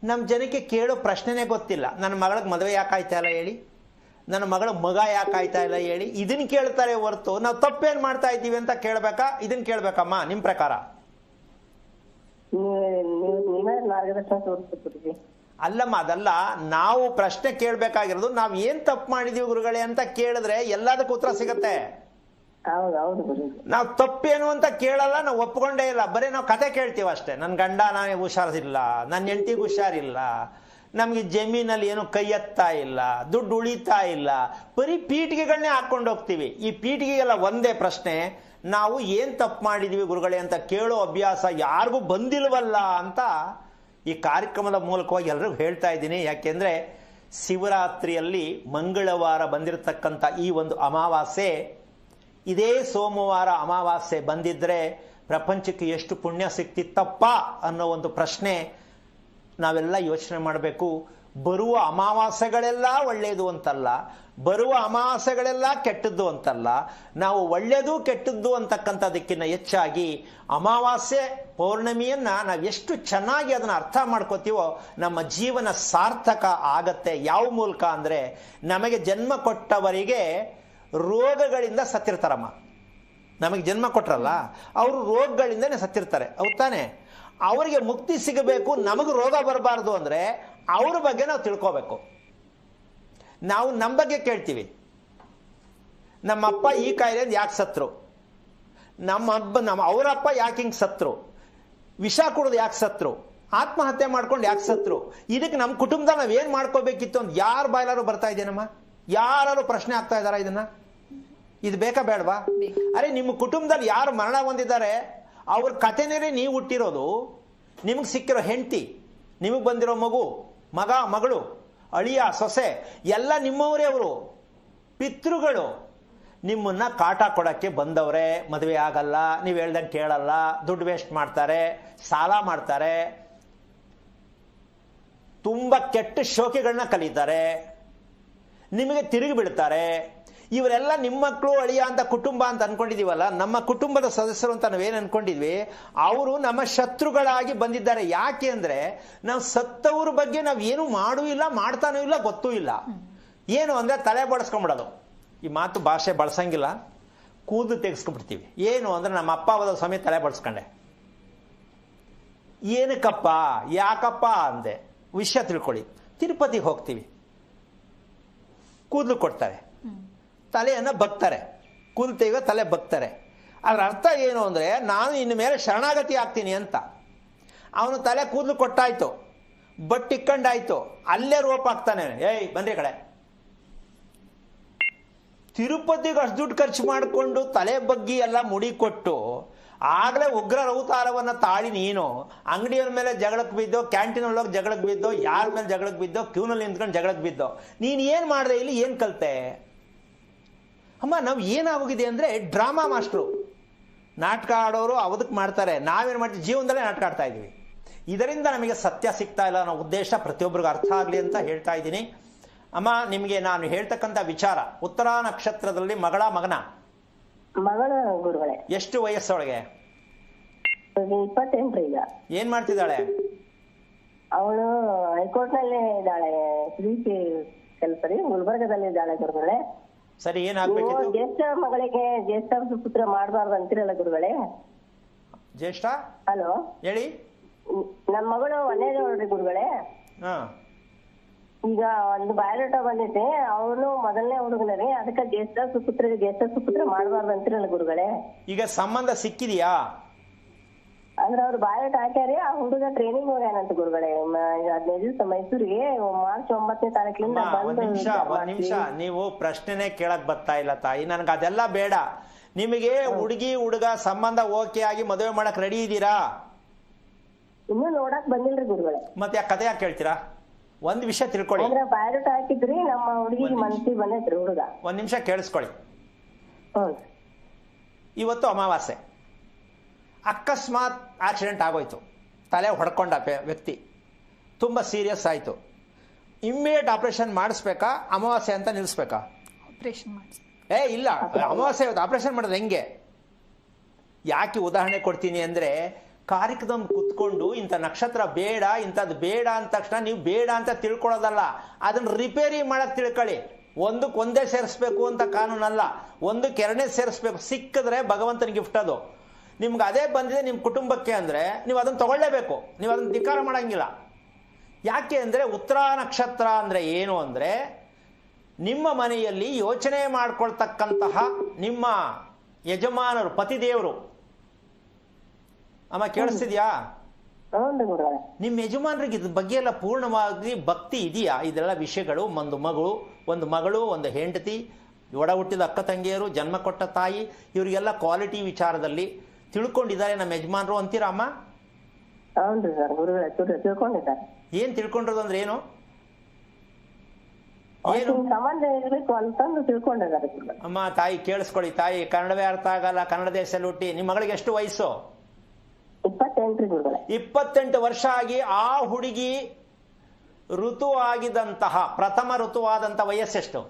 ನಮ್ಮ ಜನಕ್ಕೆ ಕೇಳೋ ಪ್ರಶ್ನೆನೇ ಗೊತ್ತಿಲ್ಲ. ನನ್ನ ಮಗಳಿಗೆ ಮದುವೆ ಯಾಕಾಯ್ತಾ ಇಲ್ಲ ಹೇಳಿ, ನನ್ನ ಮಗಳ ಮಗ ಯಾಕಾಯ್ತಾ ಇಲ್ಲ ಹೇಳಿ, ಇದನ್ನು ಕೇಳ್ತಾರೆ ಹೊರತು ನಾವು ತಪ್ಪೇನು ಮಾಡ್ತಾ ಇದ್ದೀವಿ ಅಂತ ಕೇಳಬೇಕಾ, ಇದನ್ನು ಕೇಳಬೇಕಮ್ಮ ನಿಮ್ಮ ಪ್ರಕಾರ? ಮಾರ್ಗದರ್ಶನ ತೋರಿಸ್ತೀವಿ. ಅಲ್ಲಮ್ಮ, ಅದಲ್ಲ. ನಾವು ಪ್ರಶ್ನೆ ಕೇಳಬೇಕಾಗಿರೋದು ನಾವು ಏನ್ ತಪ್ಪು ಮಾಡಿದೀವಿ ಗುರುಗಳೇ ಅಂತ ಕೇಳಿದ್ರೆ ಎಲ್ಲದಕ್ಕೂ ಉತ್ತರ ಸಿಗತ್ತೆ. ನಾವು ತಪ್ಪೇನು ಅಂತ ಕೇಳಲ್ಲ, ನಾವು ಒಪ್ಕೊಂಡೇ ಇಲ್ಲ. ಬರೀ ನಾವು ಕತೆ ಕೇಳ್ತೀವಿ ಅಷ್ಟೇ. ನನ್ನ ಗಂಡ ನನಗೆ ಹುಷಾರಿಲ್ಲ, ನನ್ನ ಹೆಂಡತಿಗೆ ಹುಷಾರಿಲ್ಲ, ನಮ್ಗೆ ಜಮೀನಲ್ಲಿ ಏನು ಕೈ ಎತ್ತಾ ಇಲ್ಲ, ದುಡ್ಡು ಉಳಿತಾ ಇಲ್ಲ, ಬರೀ ಪೀಠಿಗೆಗಳನ್ನೇ ಹಾಕೊಂಡು ಹೋಗ್ತೀವಿ. ಈ ಪೀಠಿಗೆಗೆಲ್ಲ ಒಂದೇ ಪ್ರಶ್ನೆ, ನಾವು ಏನ್ ತಪ್ಪು ಮಾಡಿದೀವಿ ಗುರುಗಳೇ ಅಂತ ಕೇಳೋ ಅಭ್ಯಾಸ ಯಾರಿಗೂ ಬಂದಿಲ್ವಲ್ಲ ಅಂತ ಈ ಕಾರ್ಯಕ್ರಮದ ಮೂಲಕವಾಗಿ ಎಲ್ಲರಿಗೂ ಹೇಳ್ತಾ ಇದ್ದೀನಿ. ಯಾಕೆಂದ್ರೆ ಶಿವರಾತ್ರಿಯಲ್ಲಿ ಮಂಗಳವಾರ ಬಂದಿರತಕ್ಕಂಥ ಈ ಒಂದು ಅಮಾವಾಸ್ಯೆ, ಇದೇ ಸೋಮವಾರ ಅಮಾವಾಸ್ಯೆ ಬಂದಿದ್ರೆ ಪ್ರಪಂಚಕ್ಕೆ ಎಷ್ಟು ಪುಣ್ಯ ಸಿಕ್ತಿತ್ತಪ್ಪ ಅನ್ನೋ ಒಂದು ಪ್ರಶ್ನೆ ನಾವೆಲ್ಲ ಯೋಚನೆ ಮಾಡಬೇಕು. ಬರುವ ಅಮಾವಾಸ್ಯೆಗಳೆಲ್ಲ ಒಳ್ಳೆಯದು ಅಂತಲ್ಲ, ಬರುವ ಅಮಾವಾಸ್ಯೆಗಳೆಲ್ಲ ಕೆಟ್ಟದ್ದು ಅಂತಲ್ಲ. ನಾವು ಒಳ್ಳೆಯದು ಕೆಟ್ಟದ್ದು ಅಂತಕ್ಕಂಥದಕ್ಕಿಂತ ಹೆಚ್ಚಾಗಿ ಅಮಾವಾಸ್ಯೆ ಪೌರ್ಣಮಿಯನ್ನ ನಾವು ಎಷ್ಟು ಚೆನ್ನಾಗಿ ಅದನ್ನು ಅರ್ಥ ಮಾಡ್ಕೋತೀವೋ ನಮ್ಮ ಜೀವನ ಸಾರ್ಥಕ ಆಗತ್ತೆ. ಯಾವ ಮೂಲಕ ಅಂದರೆ, ನಮಗೆ ಜನ್ಮ ಕೊಟ್ಟವರಿಗೆ ರೋಗಗಳಿಂದ ಸತ್ತಿರ್ತಾರಮ್ಮ. ನಮಗೆ ಜನ್ಮ ಕೊಟ್ರಲ್ಲ ಅವರು ರೋಗಗಳಿಂದನೇ ಸತ್ತಿರ್ತಾರೆ, ಹೌದ್ ತಾನೆ? ಅವರಿಗೆ ಮುಕ್ತಿ ಸಿಗಬೇಕು, ನಮಗೆ ರೋಗ ಬರಬಾರ್ದು ಅಂದರೆ ಅವ್ರ ಬಗ್ಗೆ ನಾವು ತಿಳ್ಕೋಬೇಕು. ನಾವು ನಮ್ಮ ಬಗ್ಗೆ ಕೇಳ್ತೀವಿ, ನಮ್ಮಪ್ಪ ಈ ಕಾಯಿಲೆಯಿಂದ ಯಾಕೆ ಸತ್ರು, ಅವರಪ್ಪ ಯಾಕೆ ಹಿಂಗೆ ಸತ್ರು, ವಿಷ ಕುಡಿದು ಯಾಕೆ ಸತ್ರು, ಆತ್ಮಹತ್ಯೆ ಮಾಡ್ಕೊಂಡು ಯಾಕೆ ಸತ್ರು, ಇದಕ್ಕೆ ನಮ್ಮ ಕುಟುಂಬದಲ್ಲಿ ನಾವು ಏನು ಮಾಡ್ಕೋಬೇಕಿತ್ತು ಅಂತ ಯಾರು ಬಾಯಲಾರು ಬರ್ತಾ ಇದೆಯೇನಮ್ಮ? ಯಾರು ಪ್ರಶ್ನೆ ಆಗ್ತಾ ಇದ್ದಾರಾ ಇದನ್ನ? ಇದು ಬೇಕಾ ಬೇಡವಾ? ಅರೆ, ನಿಮ್ಮ ಕುಟುಂಬದಲ್ಲಿ ಯಾರು ಮರಣ ಹೊಂದಿದ್ದಾರೆ ಅವ್ರ ಕಥೆನೇ ನೀವು ಹುಟ್ಟಿರೋದು, ನಿಮಗೆ ಸಿಕ್ಕಿರೋ ಹೆಂಡತಿ, ನಿಮಗೆ ಬಂದಿರೋ ಮಗು, ಮಗಳು, ಅಳಿಯ, ಸೊಸೆ ಎಲ್ಲ ನಿಮ್ಮವರೇ. ಅವರು ಪಿತೃಗಳು ನಿಮ್ಮನ್ನ ಕಾಟ ಕೊಡಕ್ಕೆ ಬಂದವರೇ. ಮದುವೆ ಆಗಲ್ಲ, ನೀವು ಹೇಳ್ದಂಗೆ ಕೇಳಲ್ಲ, ದುಡ್ಡು ವೇಸ್ಟ್ ಮಾಡ್ತಾರೆ, ಸಾಲ ಮಾಡ್ತಾರೆ, ತುಂಬ ಕೆಟ್ಟ ಶೋಕಿಗಳನ್ನ ಕಲಿತಾರೆ, ನಿಮಗೆ ತಿರುಗಿ ಬಿಡ್ತಾರೆ. ಇವರೆಲ್ಲ ನಿಮ್ಮ ಮಕ್ಕಳು, ಅಳಿಯ ಅಂತ ಕುಟುಂಬ ಅಂತ ಅನ್ಕೊಂಡಿದೀವಲ್ಲ, ನಮ್ಮ ಕುಟುಂಬದ ಸದಸ್ಯರು ಅಂತ ನಾವೇನು ಅನ್ಕೊಂಡಿದ್ವಿ, ಅವರು ನಮ್ಮ ಶತ್ರುಗಳಾಗಿ ಬಂದಿದ್ದಾರೆ. ಯಾಕೆ ಅಂದ್ರೆ ನಾವು ಸತ್ತವ್ರ ಬಗ್ಗೆ ನಾವು ಏನು ಮಾಡೂ ಇಲ್ಲ, ಮಾಡ್ತಾನೂ ಇಲ್ಲ, ಗೊತ್ತೂ ಇಲ್ಲ. ಏನು ಅಂದ್ರೆ ತಲೆ ಬಡಿಸ್ಕೊಂಡ್ಬಿಡೋದು. ಈ ಮಾತು ಭಾಷೆ ಬಳಸಂಗಿಲ್ಲ, ಕೂದಲು ತೆಗೆಸ್ಕೊಂಡ್ಬಿಡ್ತೀವಿ. ಏನು ಅಂದ್ರೆ ನಮ್ಮ ಅಪ್ಪ ಹೋದ ಸಮಯ ತಲೆ ಬಡಿಸ್ಕೊಂಡೆ, ಏನಕ್ಕಪ್ಪ ಯಾಕಪ್ಪ ಅಂದೆ. ವಿಷಯ ತಿಳ್ಕೊಳ್ಳಿ. ತಿರುಪತಿಗೆ ಹೋಗ್ತೀವಿ, ಕೂದಲು ಕೊಡ್ತಾರೆ, ತಲೆಯನ್ನು ಬಗ್ತಾರೆ, ಕೂದಲು ತೆಗೆಯೋ ತಲೆ ಬಗ್ತಾರೆ. ಅದ್ರ ಅರ್ಥ ಏನು ಅಂದ್ರೆ ನಾನು ಇನ್ನು ಮೇಲೆ ಶರಣಾಗತಿ ಆಗ್ತೀನಿ ಅಂತ. ಅವನು ತಲೆ ಕೂದಲು ಕೊಟ್ಟಾಯ್ತು, ಬಟ್ ಇಕ್ಕೊಂಡಾಯ್ತು, ಅಲ್ಲೇ ರೋಪ್ ಆಗ್ತಾನೆ. ಏಯ್ ಬನ್ರಿ ಕಡೆ. ತಿರುಪತಿಗೆ ಅಷ್ಟು ದುಡ್ಡು ಖರ್ಚು ಮಾಡಿಕೊಂಡು ತಲೆ ಬಗ್ಗಿ ಎಲ್ಲ ಮುಡಿ ಕೊಟ್ಟು ಆಗಲೇ ಉಗ್ರರ ಅವತಾರವನ್ನು ತಾಳಿ ನೀನು ಅಂಗಡಿಯವರ ಮೇಲೆ ಜಗಳಕ್ಕೆ ಬಿದ್ದೋ, ಕ್ಯಾಂಟೀನ್ ಒಳಗೆ ಜಗಳಕ್ಕೆ ಬಿದ್ದೋ, ಯಾರ ಮೇಲೆ ಜಗಳಕ್ಕೆ ಬಿದ್ದೋ, ಕ್ಯೂನಲ್ಲಿ ನಿಂತ್ಕೊಂಡು ಜಗಳಕ್ಕೆ ಬಿದ್ದೋ. ನೀನು ಏನು ಮಾಡಿದೆ ಇಲ್ಲಿ, ಏನು ಕಲಿತೆ? ಅಮ್ಮ, ನಾವು ಏನಾಗೋಗಿದೆ ಅಂದರೆ ಡ್ರಾಮಾ ಮಾಸ್ಟ್ರು, ನಾಟಕ ಆಡೋರು ಅವದಕ್ಕೆ ಮಾಡ್ತಾರೆ, ನಾವೇನು ಮಾಡ್ತೀವಿ ಜೀವನದಲ್ಲೇ ನಾಟಕ ಆಡ್ತಾ ಇದ್ದೀವಿ. ಇದರಿಂದ ನಮಗೆ ಸತ್ಯ ಸಿಗ್ತಾ ಇಲ್ಲ ಅನ್ನೋ ಉದ್ದೇಶ ಪ್ರತಿಯೊಬ್ಬರಿಗೂ ಅರ್ಥ ಆಗಲಿ ಅಂತ ಹೇಳ್ತಾ ಇದ್ದೀನಿ. ಅಮ್ಮ, ನಿಮಗೆ ನಾನು ಹೇಳ್ತಕ್ಕಂಥ ವಿಚಾರ, ಉತ್ತರ ನಕ್ಷತ್ರದಲ್ಲಿ ಮಗನ ಮಗಳು ಗುರುಗಳೇ. ಎಷ್ಟು ವಯಸ್ಸೊಳಗೆ? 28 ಈಗ. ಏನ್ ಮಾಡ್ತಿದ್ದಾಳೆ? ಅವಳು ಹೈಕೋರ್ಟ್ ನಲ್ಲಿ ಇದ್ದಾಳೆ, ಕೆಲಸ ರೀ, ಗುಲ್ಬರ್ಗದಲ್ಲಿ ಇದ್ದಾಳೆ ಗುರುಗಳೇ. ಸರಿ, ಏನಾಗ್ಬೇಕಿತ್ತು? ಜ್ಯೇಷ್ಠ ಮಗಳಿಗೆ ಜ್ಯೇಷ್ಠ ಪುತ್ರ ಮಾಡಬಾರ್ದು ಅಂತಿರಲ್ಲ ಗುರುಗಳೇ. ಜ್ಯೇಷ್ಠ? ಹಲೋ ಹೇಳಿ. ನಮ್ಮ ಮಗಳು ಒಂದೇದವಳ್ರಿ ಗುರುಗಳೇ. ಹಾ, ಈಗ ಒಂದು ಬಯೋಡಾಟಾ ಬಂದೈತೆ, ಅವನು ಮೊದಲನೇ ಹುಡುಗನೇ, ಅದಕ್ಕೆ ಜ್ಯೇಷ್ಠ ಸುಪುತ್ರ ಮಾಡಬಾರ್ದು ಅಂತಿರಲ್ಲ ಗುರುಗಳೇ. ಈಗ ಸಂಬಂಧ ಸಿಕ್ಕಿದ್ಯಾ? ಅಂದ್ರೆ ಅವ್ರು ಬಯೋಡಾಟಾ ಹಾಕ್ಯಾರಿ, ಆ ಹುಡುಗ ಟ್ರೈನಿಂಗ್ ಹೋಗ್ಯಾನಂತ ಗುರುಗಳೇ. 15 ದಿವಸ ಮೈಸೂರಿಗೆ, ಮಾರ್ಚ್ 9ನೇ ತಾರೀಕಿನಿಂದ ಒಂದ್ ನಿಮಿಷ, ನೀವು ಪ್ರಶ್ನೆನೇ ಕೇಳಕ್ ಬರ್ತಾ ಇಲ್ಲ ತಾಯಿ, ನನ್ಗೆ ಅದೆಲ್ಲ ಬೇಡ. ನಿಮಗೆ ಹುಡುಗ ಸಂಬಂಧ ಓಕೆ ಆಗಿ ಮದುವೆ ಮಾಡಕ್ ರೆಡಿ ಇದ್ದೀರಾ? ಇನ್ನೂ ನೋಡಕ್ ಬಂದಿಲ್ರಿ ಗುರುಗಳೇ. ಮತ್ತೆ ಆ ಕಥೆ ಯಾಕೆ ಕೇಳ್ತೀರಾ? ಒಂದ್ ವಿಷಯ ತಿಳ್ಕೊಳ್ಳಿ. ಅಂದ್ರೆ ಬಯೋಡಾಟಾ ಹಾಕಿದ್ರಿ, ನಮ್ಮ ಹುಡುಗಿಗೆ ಮನಸ್ಸಿಗೆ ಬಂದೈತ್ರಿ ಹುಡುಗ. ಒಂದ್ ನಿಮಿಷ ಕೇಳಿಸ್ಕೊಳ್ಳಿ. ಇವತ್ತು ಅಮಾವಾಸ್ಯೆ, ಅಕಸ್ಮಾತ್ ಆಕ್ಸಿಡೆಂಟ್ ಆಗೋಯ್ತು, ತಲೆ ಹೊಡ್ಕೊಂಡ ವ್ಯಕ್ತಿ, ತುಂಬ ಸೀರಿಯಸ್ ಆಯಿತು, ಇಮ್ಮಿಡಿಯೇಟ್ ಆಪರೇಷನ್ ಮಾಡಿಸ್ಬೇಕಾ, ಅಮಾವಾಸ್ಯೆ ಅಂತ ನಿಲ್ಲಿಸ್ಬೇಕಾ? ಆಪರೇಷನ್ ಮಾಡಿಸ್ ಇಲ್ಲ, ಅಮಾವಾಸ್ಯೆ ಇವತ್ತು ಆಪರೇಷನ್ ಮಾಡೋದು ಹೆಂಗೆ? ಯಾಕೆ ಉದಾಹರಣೆ ಕೊಡ್ತೀನಿ ಅಂದರೆ, ಕಾರ್ಯಕ್ರಮ ಕುತ್ಕೊಂಡು ಇಂಥ ನಕ್ಷತ್ರ ಬೇಡ, ಇಂಥದ್ದು ಬೇಡ ಅಂದ ತಕ್ಷಣ ನೀವು ಬೇಡ ಅಂತ ತಿಳ್ಕೊಳ್ಳೋದಲ್ಲ, ಅದನ್ನು ರಿಪೇರಿ ಮಾಡಕ್ಕೆ ತಿಳ್ಕೊಳ್ಳಿ. ಒಂದೇ ಸೇರಿಸ್ಬೇಕು ಅಂತ ಕಾನೂನಲ್ಲ, ಎರಡನೇ ಸೇರಿಸ್ಬೇಕು. ಸಿಕ್ಕಿದ್ರೆ ಭಗವಂತನ ಗಿಫ್ಟ್ ಅದು. ನಿಮ್ಗೆ ಅದೇ ಬಂದಿದೆ ನಿಮ್ಮ ಕುಟುಂಬಕ್ಕೆ ಅಂದರೆ ನೀವು ಅದನ್ನು ತಗೊಳ್ಳೇಬೇಕು, ನೀವು ಅದನ್ನು ಧಿಕ್ಕಾರ ಮಾಡೋಂಗಿಲ್ಲ. ಯಾಕೆ ಅಂದರೆ ಉತ್ತರ ನಕ್ಷತ್ರ ಅಂದರೆ ಏನು ಅಂದರೆ, ನಿಮ್ಮ ಮನೆಯಲ್ಲಿ ಯೋಚನೆ ಮಾಡ್ಕೊಳ್ತಕ್ಕಂತಹ ನಿಮ್ಮ ಯಜಮಾನರು, ಪತಿದೇವರು. ಅಮ್ಮ ಕೇಳಿಸ್ತಿದ್ಯಾ? ನಿಮ್ಮ ಯಜಮಾನರಿಗೆ ಇದ್ರ ಬಗ್ಗೆ ಎಲ್ಲ ಪೂರ್ಣವಾಗಿ ಭಕ್ತಿ ಇದೆಯಾ? ಇದೆಲ್ಲ ವಿಷಯಗಳು, ಒಂದು ಮಗಳು, ಒಂದು ಹೆಂಡತಿ, ಒಡ ಹುಟ್ಟಿದ ಅಕ್ಕ ತಂಗಿಯರು, ಜನ್ಮ ಕೊಟ್ಟ ತಾಯಿ, ಇವರಿಗೆಲ್ಲ ಕ್ವಾಲಿಟಿ ವಿಚಾರದಲ್ಲಿ ತಿಳ್ಕೊಂಡಿದ್ದಾರೆ ನಮ್ಮ ಯಜಮಾನರು ಅಂತೀರಾ ಅಮ್ಮ? ಏನ್ ತಿಳ್ಕೊಂಡಿರೋದು ಅಂದ್ರೆ ಏನು? ಅಮ್ಮ ತಾಯಿ ಕೇಳಿಸ್ಕೊಳ್ಳಿ ತಾಯಿ, ಕನ್ನಡವೇ ಅರ್ಥ ಆಗಲ್ಲ, ಕನ್ನಡ ದೇಶದಲ್ಲಿ ಹುಟ್ಟಿ. ನಿಮ್ಮ ಮಗಳಿಗೆ ಎಷ್ಟು ವಯಸ್ಸು? 28 ವರ್ಷ ಆಗಿ ಆ ಹುಡುಗಿ ಋತು ಆಗಿದಂತಹ ಪ್ರಥಮ ಋತುವಾದಂತ ವಯಸ್ಸೆಷ್ಟು?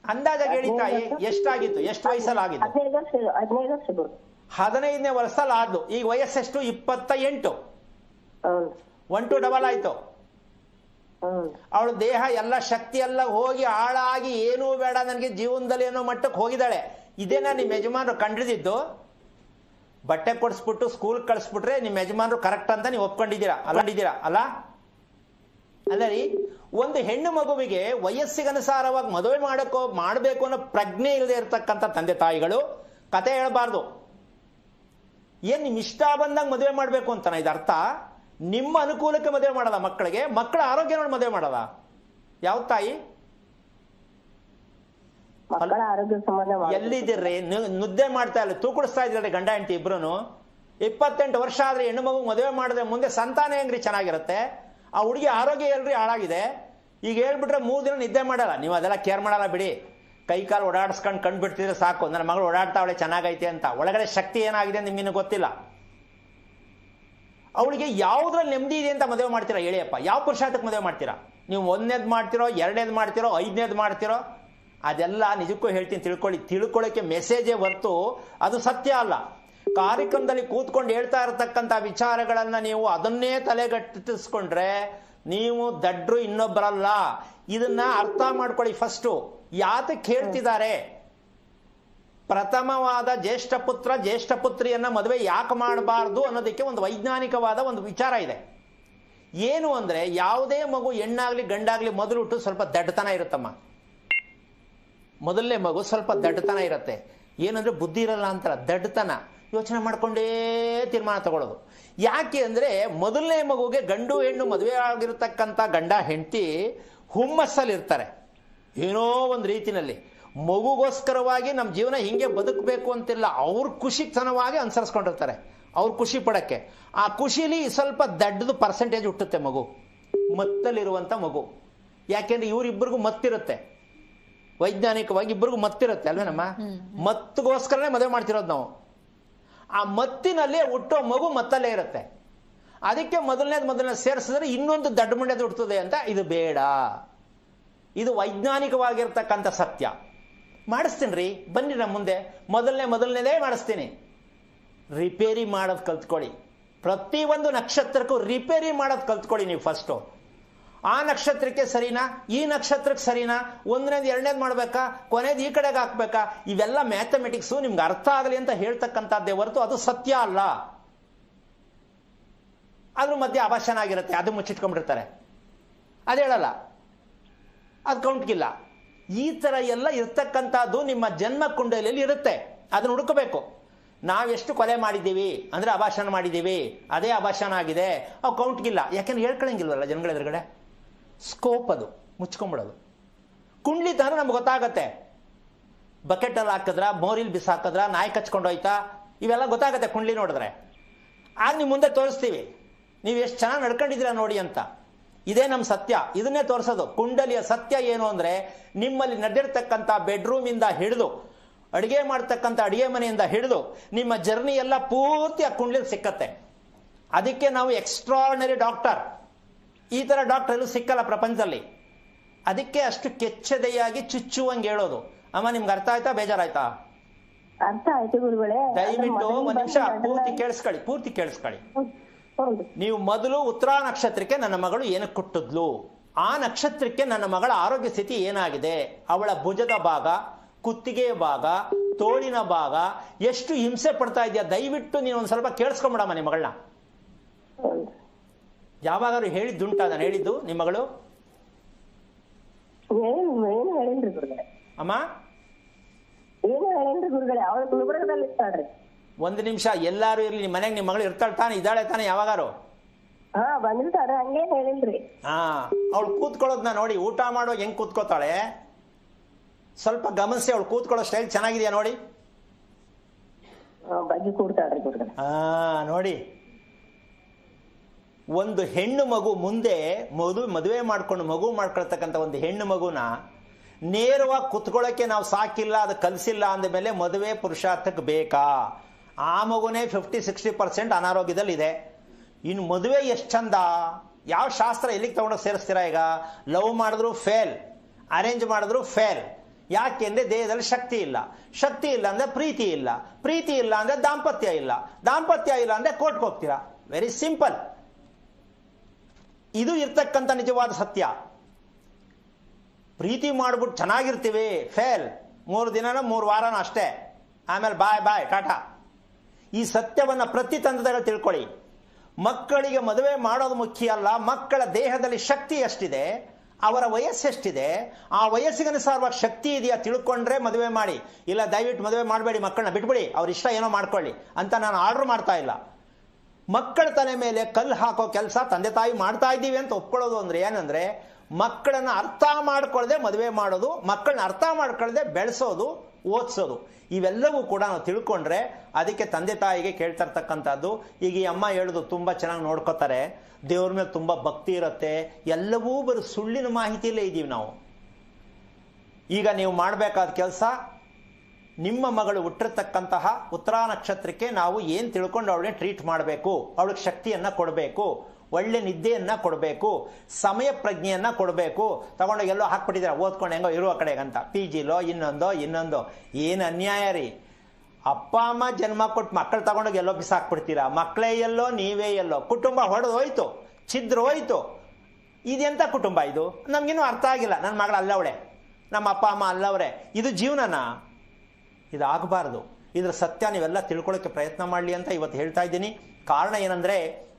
ಅಂದಾಜಾಗಿ ಹೇಳಿ ತಾಯಿ, ಎಷ್ಟಾಗಿತ್ತು? ಎಷ್ಟು ವಯಸ್ಸಲ್ಲಿ ಆಗಿತ್ತು? 15ನೇ ವರ್ಷದಲ್ಲಿ ಆದ್ಲು. ಈಗ ವಯಸ್ಸೆಷ್ಟು? 28. 1 2 ಡಬಲ್ ಆಯ್ತು. ಅವಳ ದೇಹ ಎಲ್ಲ ಶಕ್ತಿ ಎಲ್ಲ ಹೋಗಿ ಹಾಳಾಗಿ ಏನೂ ಬೇಡ ನನಗೆ ಜೀವನದಲ್ಲಿ ಏನೋ ಮಟ್ಟಕ್ಕೆ ಹೋಗಿದ್ದಾಳೆ. ಇದೇನಾ ನಿಮ್ಮ ಯಜಮಾನರು ಕಂಡಿದ್ದು? ಬಟ್ಟೆ ಕೊಡಿಸ್ಬಿಟ್ಟು ಸ್ಕೂಲ್ ಕಳಿಸ್ಬಿಟ್ರೆ ನಿಮ್ಮ ಯಜಮಾನರು ಕರೆಕ್ಟ್ ಅಂತ ನೀವು ಒಪ್ಕೊಂಡಿದ್ದೀರಾ ಅಲ್ಲ ಅಲ್ಲ ರೀ? ಒಂದು ಹೆಣ್ಣು ಮಗುವಿಗೆ ವಯಸ್ಸಿಗನುಸಾರವಾಗಿ ಮದುವೆ ಮಾಡಬೇಕು ಅನ್ನೋ ಪ್ರಜ್ಞೆ ಇಲ್ಲದೆ ಇರತಕ್ಕಂಥ ತಂದೆ ತಾಯಿಗಳು ಕತೆ ಹೇಳಬಾರ್ದು. ಏನ್ ನಿಮ್ ಇಷ್ಟ ಬಂದಾಗ ಮದುವೆ ಮಾಡಬೇಕು ಅಂತಾನ ಇದು ಅರ್ಥ? ನಿಮ್ಮ ಅನುಕೂಲಕ್ಕೆ ಮದುವೆ ಮಾಡಲ್ಲ, ಮಕ್ಕಳಿಗೆ ಮಕ್ಕಳ ಆರೋಗ್ಯ ನೋಡಿ ಮದುವೆ ಮಾಡಲ್ಲ. ಯಾವ ತಾಯಿ? ಎಲ್ಲಿದ್ದೀರ್ರಿ? ನಿದ್ದೆ ಮಾಡ್ತಾ ಇಲ್ಲ, ತೂಕಡಿಸ್ತಾ ಇದ್ರಿ ಗಂಡ ಹೆಂಡತಿ ಇಬ್ರು. 28 ವರ್ಷ ಆದ್ರೆ ಹೆಣ್ಣು ಮಗು ಮದುವೆ ಮಾಡಿದ್ರೆ ಮುಂದೆ ಸಂತಾನ ಹೆಂಗ್ರಿ ಚೆನ್ನಾಗಿರುತ್ತೆ? ಆ ಹುಡುಗಿ ಆರೋಗ್ಯ ಎಲ್ರಿ ಹಾಳಾಗಿದೆ. ಈಗ ಹೇಳ್ಬಿಟ್ರೆ 3 ದಿನ ನಿದ್ದೆ ಮಾಡಲ್ಲ. ನೀವು ಅದೆಲ್ಲ ಕೇರ್ ಮಾಡಲ್ಲ ಬಿಡಿ. ಕೈ ಕಾಲು ಓಡಾಡಿಸ್ಕೊಂಡು ಕಂಡುಬಿಡ್ತಿದ್ರೆ ಸಾಕು, ನನ್ನ ಮಗಳು ಓಡಾಡ್ತಾವಳೆ ಚೆನ್ನಾಗೈತೆ ಅಂತ. ಒಳಗಡೆ ಶಕ್ತಿ ಏನಾಗಿದೆ ನಿಮ್ಗಿನ್ನು ಗೊತ್ತಿಲ್ಲ. ಅವಳಿಗೆ ಯಾವ್ದ್ರಲ್ಲಿ ನೆಮ್ಮದಿ ಇದೆ ಅಂತ ಮದುವೆ ಮಾಡ್ತೀರಾ ಹೇಳಿಯಪ್ಪ? ಯಾವ ಪುರುಷಾರ್ಥಕ್ಕೆ ಮದುವೆ ಮಾಡ್ತೀರಾ ನೀವು? 1ನೇದು ಮಾಡ್ತಿರೋ, 2ನೇದು ಮಾಡ್ತಿರೋ, 5ನೇದು ಮಾಡ್ತಿರೋ? ಅದೆಲ್ಲ ನಿಜಕ್ಕೂ ಹೇಳ್ತೀನಿ, ತಿಳ್ಕೊಳ್ಳೋಕೆ ಮೆಸೇಜೇ ಹೊರ್ತು ಅದು ಸತ್ಯ ಅಲ್ಲ. ಕಾರ್ಯಕ್ರಮದಲ್ಲಿ ಕೂತ್ಕೊಂಡು ಹೇಳ್ತಾ ಇರತಕ್ಕಂಥ ವಿಚಾರಗಳನ್ನ ನೀವು ಅದನ್ನೇ ತಲೆಗಟ್ಟಿಸ್ಕೊಂಡ್ರೆ ನೀವು ದಡ್ರು ಇನ್ನೊಬ್ಬರಲ್ಲ. ಇದನ್ನ ಅರ್ಥ ಮಾಡ್ಕೊಳ್ಳಿ ಫಸ್ಟು. ಯಾತಕ್ಕೆ ಹೇಳ್ತಿದ್ದಾರೆ? ಪ್ರಥಮವಾದ ಜ್ಯೇಷ್ಠ ಪುತ್ರ ಜ್ಯೇಷ್ಠ ಪುತ್ರಿಯನ್ನ ಮದುವೆ ಯಾಕೆ ಮಾಡಬಾರ್ದು ಅನ್ನೋದಕ್ಕೆ ಒಂದು ವೈಜ್ಞಾನಿಕವಾದ ಒಂದು ವಿಚಾರ ಇದೆ. ಏನು ಅಂದ್ರೆ, ಯಾವುದೇ ಮಗು ಹೆಣ್ಣಾಗ್ಲಿ ಗಂಡಾಗ್ಲಿ ಮೊದಲು ಹುಟ್ಟು ಸ್ವಲ್ಪ ದಡ್ಡತನ ಇರುತ್ತಮ್ಮ. ಮೊದಲನೇ ಮಗು ಸ್ವಲ್ಪ ದಡ್ಡತನ ಇರುತ್ತೆ. ಏನಂದ್ರೆ ಬುದ್ಧಿ ಇರಲ್ಲ ಅಂತಾರ, ದಡ್ಡತನ. ಯೋಚನೆ ಮಾಡ್ಕೊಂಡೇ ತೀರ್ಮಾನ ತಗೊಳ್ಳೋದು. ಯಾಕೆ ಅಂದ್ರೆ ಮೊದಲನೇ ಮಗುಗೆ ಗಂಡು ಹೆಣ್ಣು ಮದುವೆ ಆಗಿರತಕ್ಕಂಥ ಗಂಡ ಹೆಂಡತಿ ಹುಮ್ಮಸ್ಸಲ್ಲಿ ಇರ್ತಾರೆ. ಏನೋ ಒಂದು ರೀತಿನಲ್ಲಿ ಮಗುಗೋಸ್ಕರವಾಗಿ ನಮ್ಮ ಜೀವನ ಹಿಂಗೆ ಬದುಕಬೇಕು ಅಂತಿಲ್ಲ, ಅವ್ರ ಖುಷಿತನವಾಗಿ ಅನುಸರಿಸ್ಕೊಂಡಿರ್ತಾರೆ, ಅವ್ರ ಖುಷಿ ಪಡಕ್ಕೆ. ಆ ಖುಷಿಲಿ ಸ್ವಲ್ಪ ದಡ್ಡದು ಪರ್ಸೆಂಟೇಜ್ ಹುಟ್ಟುತ್ತೆ ಮಗು, ಮತ್ತಲ್ಲಿರುವಂಥ ಮಗು. ಯಾಕೆಂದ್ರೆ ಇವರಿಬ್ಬರಿಗೂ ಮತ್ತಿರುತ್ತೆ, ವೈಜ್ಞಾನಿಕವಾಗಿ ಇಬ್ಬರಿಗೂ ಮತ್ತಿರುತ್ತೆ ಅಲ್ವೇನಮ್ಮ? ಮತ್ತಿಗೋಸ್ಕರನೇ ಮದುವೆ ಮಾಡ್ತಿರೋದು ನಾವು. ಆ ಮತ್ತಿನಲ್ಲಿ ಹುಟ್ಟೋ ಮಗು ಮತ್ತಲ್ಲೇ ಇರುತ್ತೆ. ಅದಕ್ಕೆ ಮೊದಲನೇದು ಸೇರಿಸಿದ್ರೆ ಇನ್ನೊಂದು ದಡ್ಡ ಮುಂಡೆದು ಹುಟ್ಟುತ್ತದೆ ಅಂತ. ಇದು ಬೇಡ, ಇದು ವೈಜ್ಞಾನಿಕವಾಗಿರ್ತಕ್ಕಂಥ ಸತ್ಯ. ಮಾಡಿಸ್ತೀನಿ ರೀ, ಬನ್ನಿ ನಮ್ಮ ಮುಂದೆ. ಮೊದಲನೇದೇ ಮಾಡಿಸ್ತೀನಿ. ರಿಪೇರಿ ಮಾಡೋದು ಕಲ್ತ್ಕೊಳ್ಳಿ. ಪ್ರತಿಯೊಂದು ನಕ್ಷತ್ರಕ್ಕೂ ರಿಪೇರಿ ಮಾಡೋದು ಕಲ್ತ್ಕೊಳ್ಳಿ ನೀವು ಫಸ್ಟು. ಆ ನಕ್ಷತ್ರಕ್ಕೆ ಸರಿನಾ, ಈ ನಕ್ಷತ್ರಕ್ಕೆ ಸರಿನಾ, 1ನೇದು 2ನೇದು ಮಾಡ್ಬೇಕಾ, ಕೊನೆದು ಈ ಕಡೆಗೆ ಹಾಕ್ಬೇಕಾ? ಇವೆಲ್ಲ ಮ್ಯಾಥಮೆಟಿಕ್ಸು ನಿಮ್ಗೆ ಅರ್ಥ ಆಗಲಿ ಅಂತ ಹೇಳ್ತಕ್ಕಂಥದ್ದೇ ಹೊರತು ಅದು ಸತ್ಯ ಅಲ್ಲ. ಅದ್ರ ಮಧ್ಯೆ ಅಭಾಷಣ ಆಗಿರುತ್ತೆ, ಅದು ಮುಚ್ಚಿಟ್ಕೊಂಡ್ಬಿಡ್ತಾರೆ, ಅದು ಹೇಳಲ್ಲ, ಅದು ಕೌಂಟ್ಗಿಲ್ಲ. ಈ ತರ ಎಲ್ಲ ಇರ್ತಕ್ಕಂಥದ್ದು ನಿಮ್ಮ ಜನ್ಮ ಕುಂಡಲಿಯಲ್ಲಿ ಇರುತ್ತೆ. ಅದನ್ನ ಹುಡುಕಬೇಕು. ನಾವೆಷ್ಟು ಕೊಲೆ ಮಾಡಿದ್ದೀವಿ ಅಂದ್ರೆ ಅಭಾಷಣ ಮಾಡಿದ್ದೀವಿ, ಅದೇ ಅಭಾಷಣ ಆಗಿದೆ, ಅವು ಕೌಂಟ್ಗಿಲ್ಲ. ಯಾಕೆಂದ್ರೆ ಹೇಳ್ಕೊಳಂಗಿಲ್ವಲ್ಲ ಜನಗಳ ಎದುರುಗಡೆ. ಸ್ಕೋಪ್ ಅದು ಮುಚ್ಕೊಂಡ್ಬಿಡೋದು. ಕುಂಡ್ಲಿ ತಂದ್ರೆ ನಮ್ಗೆ ಗೊತ್ತಾಗತ್ತೆ. ಬಕೆಟಲ್ಲಿ ಹಾಕಿದ್ರ, ಮೋರಿಲ್ ಬಿಸಾಕಿದ್ರ, ನಾಯಿ ಕಚ್ಕೊಂಡೋಯ್ತಾ, ಇವೆಲ್ಲ ಗೊತ್ತಾಗತ್ತೆ ಕುಂಡ್ಲಿ ನೋಡಿದ್ರೆ. ಆಗ ನೀವು ಮುಂದೆ ತೋರಿಸ್ತೀವಿ, ನೀವು ಎಷ್ಟು ಚೆನ್ನಾಗಿ ನಡ್ಕೊಂಡಿದ್ದೀರಾ ನೋಡಿ ಅಂತ. ಇದೇ ನಮ್ಮ ಸತ್ಯ, ಇದನ್ನೇ ತೋರಿಸೋದು. ಕುಂಡಲಿಯ ಸತ್ಯ ಏನು ಅಂದ್ರೆ, ನಿಮ್ಮಲ್ಲಿ ನಡೆದಿರ್ತಕ್ಕಂಥ ಬೆಡ್ರೂಮಿಂದ ಹಿಡಿದು ಅಡಿಗೆ ಮಾಡ್ತಕ್ಕಂಥ ಅಡಿಗೆ ಮನೆಯಿಂದ ಹಿಡಿದು ನಿಮ್ಮ ಜರ್ನಿ ಎಲ್ಲ ಪೂರ್ತಿ ಆ ಕುಂಡ್ಲಿ ಸಿಕ್ಕತ್ತೆ. ಅದಕ್ಕೆ ನಾವು ಎಕ್ಸ್ಟ್ರಾರ್ಡಿನರಿ ಡಾಕ್ಟರ್. ಈ ತರ ಡಾಕ್ಟರ್ ಎಲ್ಲೂ ಸಿಕ್ಕಲ್ಲ ಪ್ರಪಂಚದಲ್ಲಿ. ಅದಕ್ಕೆ ಅಷ್ಟು ಕೆಚ್ಚದೆಯಾಗಿ ಚುಚ್ಚುವಂಗೆ ಹೇಳೋದು. ಅಮ್ಮ ನಿಮ್ಗೆ ಅರ್ಥ ಆಯ್ತಾ, ಬೇಜಾರಾಯ್ತಾ? ಅರ್ಥ ಆಯ್ತು ಗುರುಗಳೇ. ದಯವಿಟ್ಟು ಒಂದು ನಿಮಿಷ ಪೂರ್ತಿ ಕೇಳಿಸ್ಕೊಳ್ಳಿ. ನೀವು ಮೊದಲು ಉತ್ತರ ನಕ್ಷತ್ರಕ್ಕೆ ನನ್ನ ಮಗಳು ಏನಕ್ಕೆ ಕೊಟ್ಟಿದ್ಲು, ಆ ನಕ್ಷತ್ರಕ್ಕೆ ನನ್ನ ಮಗಳ ಆರೋಗ್ಯ ಸ್ಥಿತಿ ಏನಾಗಿದೆ, ಅವಳ ಭುಜದ ಭಾಗ, ಕುತ್ತಿಗೆ ಭಾಗ, ತೋಳಿನ ಭಾಗ ಎಷ್ಟು ಹಿಂಸೆ ಪಡ್ತಾ ಇದೆಯಾ, ದಯವಿಟ್ಟು ನೀನು ಒಂದು ಸ್ವಲ್ಪ ಕೇಳಿಸ್ಕೊಂಬಿಡಮ್ಮ ನಿಮ್ಮ ಮಗಳನ್ನ. ಯಾವಾಗಾದ್ರು ಹೇಳಿದ್ದುಂಟ ನಾನು ಹೇಳಿದ್ದು ನಿಮ್ಮ ಮಗಳು? ಅಮ್ಮ ಏನು ಹೇಳೇನ್ರಿ ಗುರುಗಳೇ, ಅವಳು ಗುಲ್ಬರ್ಗದಲ್ಲಿ ಇರ್ತಾಳ್ರಿ. ಒಂದು ನಿಮಿಷ, ಎಲ್ಲಾರು ಇರ್ಲಿ, ನಿಮ್ಮ ಮನೆಗೆ ನಿಮ್ಮ ಮಗಳು ಇರ್ತಾಳೆ ತಾನೆ, ಇದ್ದಾಳೆ ತಾನೆ ಯಾವಾಗಾರು? ಹಾ ಬಂದಿರ್ತಾಳೆ, ಹಂಗೇನ್ ಹೇಳಿಲ್ರಿ. ಹಾ, ಅವಳು ಕೂತ್ಕೊಳ್ಳೋದನ್ನ ನೋಡಿ, ಊಟ ಮಾಡುವಾಗ ಹೆಂಗ್ ಕೂತ್ಕೋತಾಳೆ ಸ್ವಲ್ಪ ಗಮನಿಸಿ. ಅವಳು ಕೂತ್ಕೊಳ್ಳೋ ಸ್ಟೈಲ್ ಚೆನ್ನಾಗಿದೆಯಾ ನೋಡಿ. ಬಗ್ಗೆ ಕೂಡ್ತಾಳ್ರಿ ಗುರುಗಳೇ. ಹಾ ನೋಡಿ, ಒಂದು ಹೆಣ್ಣು ಮಗು ಮುಂದೆ ಮದುವೆ ಮಾಡ್ಕೊಂಡು ಮಗು ಮಾಡ್ಕೊಳ್ತಕ್ಕಂಥ ಒಂದು ಹೆಣ್ಣು ಮಗುನ ನೇರವಾಗಿ ಕುತ್ಕೊಳ್ಳೋಕೆ ನಾವು ಸಾಕಿಲ್ಲ, ಅದು ಕಲಿಸಿಲ್ಲ ಅಂದಮೇಲೆ ಮದುವೆ ಪುರುಷಾರ್ಥಕ್ಕೆ ಬೇಕಾ? ಆ ಮಗುನೇ 50-60% ಅನಾರೋಗ್ಯದಲ್ಲಿದೆ. ಇನ್ನು ಮದುವೆ ಎಷ್ಟು ಚಂದ, ಯಾವ ಶಾಸ್ತ್ರ ಎಲ್ಲಿಗೆ ತಗೊಂಡೋಗಿ ಸೇರಿಸ್ತೀರಾ? ಈಗ ಲವ್ ಮಾಡಿದ್ರು ಫೇಲ್, ಅರೇಂಜ್ ಮಾಡಿದ್ರು ಫೇಲ್. ಯಾಕೆಂದ್ರೆ ದೇಹದಲ್ಲಿ ಶಕ್ತಿ ಇಲ್ಲ, ಶಕ್ತಿ ಇಲ್ಲ ಅಂದ್ರೆ ಪ್ರೀತಿ ಇಲ್ಲ, ಪ್ರೀತಿ ಇಲ್ಲ ಅಂದ್ರೆ ದಾಂಪತ್ಯ ಇಲ್ಲ, ದಾಂಪತ್ಯ ಇಲ್ಲ ಅಂದ್ರೆ ಕೋರ್ಟ್ಗೆ ಹೋಗ್ತೀರಾ. Very simple. ಇದು ಇರ್ತಕ್ಕಂಥ ನಿಜವಾದ ಸತ್ಯ. ಪ್ರೀತಿ ಮಾಡ್ಬಿಟ್ಟು ಚೆನ್ನಾಗಿರ್ತೀವಿ, ಫೇಲ್, 3 ದಿನನೋ 3 ವಾರನೋ ಅಷ್ಟೇ, ಆಮೇಲೆ ಬಾಯ್ ಬಾಯ್ ಟಾಟಾ. ಈ ಸತ್ಯವನ್ನು ಪ್ರತಿ ತಂತ್ರದಲ್ಲಿ ತಿಳ್ಕೊಳ್ಳಿ. ಮಕ್ಕಳಿಗೆ ಮದುವೆ ಮಾಡೋದು ಮುಖ್ಯ ಅಲ್ಲ, ಮಕ್ಕಳ ದೇಹದಲ್ಲಿ ಶಕ್ತಿ ಎಷ್ಟಿದೆ, ಅವರ ವಯಸ್ಸೆಷ್ಟಿದೆ, ಆ ವಯಸ್ಸಿಗನುಸಾರವಾಗಿ ಶಕ್ತಿ ಇದೆಯಾ ತಿಳ್ಕೊಂಡ್ರೆ ಮದುವೆ ಮಾಡಿ. ಇಲ್ಲ ದಯವಿಟ್ಟು ಮದುವೆ ಮಾಡಬೇಡಿ, ಮಕ್ಕಳನ್ನ ಬಿಟ್ಬಿಡಿ, ಅವ್ರ ಇಷ್ಟ ಏನೋ ಮಾಡ್ಕೊಳ್ಳಿ ಅಂತ ನಾನು ಆರ್ಡರ್ ಮಾಡ್ತಾ ಇಲ್ಲ. ಮಕ್ಕಳ ತಲೆ ಮೇಲೆ ಕಲ್ಲು ಹಾಕೋ ಕೆಲಸ ತಂದೆ ತಾಯಿ ಮಾಡ್ತಾ ಇದ್ದೀವಿ ಅಂತ ಒಪ್ಕೊಳ್ಳೋದು ಅಂದ್ರೆ ಏನಂದ್ರೆ, ಮಕ್ಕಳನ್ನ ಅರ್ಥ ಮಾಡ್ಕೊಳ್ಳದೆ ಮದುವೆ ಮಾಡೋದು, ಮಕ್ಕಳನ್ನ ಅರ್ಥ ಮಾಡ್ಕೊಳ್ಳದೆ ಬೆಳೆಸೋದು, ಓದಿಸೋದು, ಇವೆಲ್ಲವೂ ಕೂಡ ನಾವು ತಿಳ್ಕೊಂಡ್ರೆ ಅದಕ್ಕೆ ತಂದೆ ತಾಯಿಗೆ ಕೇಳ್ತಾ ಇರ್ತಕ್ಕಂಥದ್ದು. ಈಗ ಈ ಅಮ್ಮ ಹೇಳೋದು ತುಂಬ ಚೆನ್ನಾಗಿ ನೋಡ್ಕೋತಾರೆ, ದೇವ್ರ ಮೇಲೆ ತುಂಬ ಭಕ್ತಿ ಇರುತ್ತೆ, ಎಲ್ಲವೂ ಬರೀ ಸುಳ್ಳಿನ ಮಾಹಿತಿಯಲ್ಲೇ ಇದ್ದೀವಿ ನಾವು. ಈಗ ನೀವು ಮಾಡಬೇಕಾದ ಕೆಲಸ, ನಿಮ್ಮ ಮಗಳು ಹುಟ್ಟಿರ್ತಕ್ಕಂತಹ ಉತ್ತರ ನಕ್ಷತ್ರಕ್ಕೆ ನಾವು ಏನು ತಿಳ್ಕೊಂಡು ಅವಳನ್ನ ಟ್ರೀಟ್ ಮಾಡಬೇಕು, ಅವಳಿಗೆ ಶಕ್ತಿಯನ್ನು ಕೊಡಬೇಕು, ಒಳ್ಳೆ ನಿದ್ದೆಯನ್ನು ಕೊಡಬೇಕು, ಸಮಯ ಪ್ರಜ್ಞೆಯನ್ನು ಕೊಡಬೇಕು. ತಗೊಂಡೋಗಿ ಎಲ್ಲೋ ಹಾಕ್ಬಿಟ್ಟಿದ್ದಾರೆ, ಓದ್ಕೊಂಡು ಹೆಂಗೋ ಇರುವ ಕಡೆಗಂತ PGಲೋ ಇನ್ನೊಂದು. ಏನು ಅನ್ಯಾಯ ರೀ. ಅಪ್ಪ ಅಮ್ಮ ಜನ್ಮ ಕೊಟ್ಟು ಮಕ್ಕಳು ತಗೊಂಡೋಗಿ ಎಲ್ಲೋ ಬಿಸಾಕ್ಬಿಡ್ತೀರಾ. ಮಕ್ಕಳೇ ಎಲ್ಲೋ, ನೀವೇ ಎಲ್ಲೋ, ಕುಟುಂಬ ಹೊಡೆದು ಹೋಯ್ತು, ಛಿದ್ರ ಹೋಯ್ತು. ಇದೆಂಥ ಕುಟುಂಬ ಇದು? ನಮಗಿನ್ನೂ ಅರ್ಥ ಆಗಿಲ್ಲ. ನನ್ನ ಮಗಳು ಅಲ್ಲವಳೆ, ನಮ್ಮ ಅಪ್ಪ ಅಮ್ಮ ಅಲ್ಲವ್ರೆ, ಇದು ಜೀವನನಾ? ಇದಾಗಬಾರ್ದು. ಇದರ ಸತ್ಯ ನೀವೆಲ್ಲ ತಿಳ್ಕೊಳ್ಳೋಕ್ಕೆ ಪ್ರಯತ್ನ ಮಾಡಲಿ ಅಂತ ಇವತ್ತು ಹೇಳ್ತಾ ಇದ್ದೀನಿ. ಕಾರಣ ಏನಂದ್ರೆ,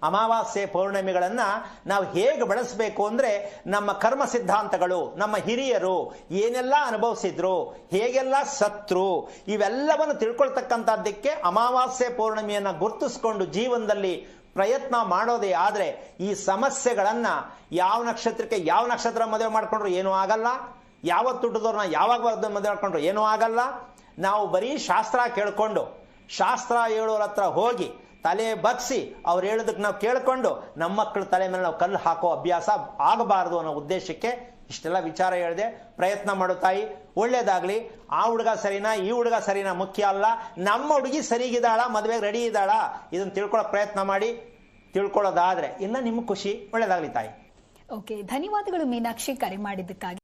ಅಮಾವಾಸ್ಯೆ ಪೌರ್ಣಿಮೆಗಳನ್ನು ನಾವು ಹೇಗೆ ಬಳಸಬೇಕು ಅಂದರೆ, ನಮ್ಮ ಕರ್ಮ ಸಿದ್ಧಾಂತಗಳು, ನಮ್ಮ ಹಿರಿಯರು ಏನೆಲ್ಲ ಅನುಭವಿಸಿದ್ರು, ಹೇಗೆಲ್ಲ ಸತ್ರು, ಇವೆಲ್ಲವನ್ನು ತಿಳ್ಕೊಳ್ತಕ್ಕಂಥದ್ದಕ್ಕೆ ಅಮಾವಾಸ್ಯೆ ಪೌರ್ಣಿಮೆಯನ್ನು ಗುರುತಿಸ್ಕೊಂಡು ಜೀವನದಲ್ಲಿ ಪ್ರಯತ್ನ ಮಾಡೋದೇ ಆದರೆ ಈ ಸಮಸ್ಯೆಗಳನ್ನ, ಯಾವ ನಕ್ಷತ್ರಕ್ಕೆ ಯಾವ ನಕ್ಷತ್ರ ಮದುವೆ ಮಾಡ್ಕೊಂಡ್ರು ಏನೂ ಆಗಲ್ಲ, ಯಾವತ್ತು ಹುಟ್ಟಿದವ್ರನ್ನ ಯಾವಾಗ ಮದುವೆ ಮಾಡ್ಕೊಂಡ್ರು ಏನೂ ಆಗಲ್ಲ. ನಾವು ಬರೀ ಶಾಸ್ತ್ರ ಕೇಳ್ಕೊಂಡು, ಶಾಸ್ತ್ರ ಹೇಳೋರ ಹತ್ರ ಹೋಗಿ ತಲೆ ಬಗ್ಸಿ ಅವ್ರು ಹೇಳೋದಕ್ಕೆ ನಾವು ಕೇಳ್ಕೊಂಡು ನಮ್ಮ ಮಕ್ಕಳ ತಲೆ ಮೇಲೆ ನಾವು ಕಲ್ಲು ಹಾಕೋ ಅಭ್ಯಾಸ ಆಗಬಾರ್ದು ಅನ್ನೋ ಉದ್ದೇಶಕ್ಕೆ ಇಷ್ಟೆಲ್ಲ ವಿಚಾರ ಹೇಳಿದೆ. ಪ್ರಯತ್ನ ಮಾಡೋ ತಾಯಿ, ಒಳ್ಳೇದಾಗ್ಲಿ. ಆ ಹುಡುಗ ಸರಿನಾ ಈ ಹುಡುಗ ಸರಿನಾ ಮುಖ್ಯ ಅಲ್ಲ, ನಮ್ಮ ಹುಡುಗಿ ಸರಿಗಿದ್ದಾಳ, ಮದುವೆಗೆ ರೆಡಿ ಇದ್ದಾಳ, ಇದನ್ನು ತಿಳ್ಕೊಳ್ಳೋ ಪ್ರಯತ್ನ ಮಾಡಿ. ತಿಳ್ಕೊಳ್ಳೋದಾದ್ರೆ ಇಲ್ಲ ನಿಮ್ಗೆ ಖುಷಿ. ಒಳ್ಳೇದಾಗ್ಲಿ ತಾಯಿ. ಓಕೆ, ಧನ್ಯವಾದಗಳು ಮೀನಾಕ್ಷಿ ಕರೆ ಮಾಡಿದ್ದಕ್ಕಾಗಿ.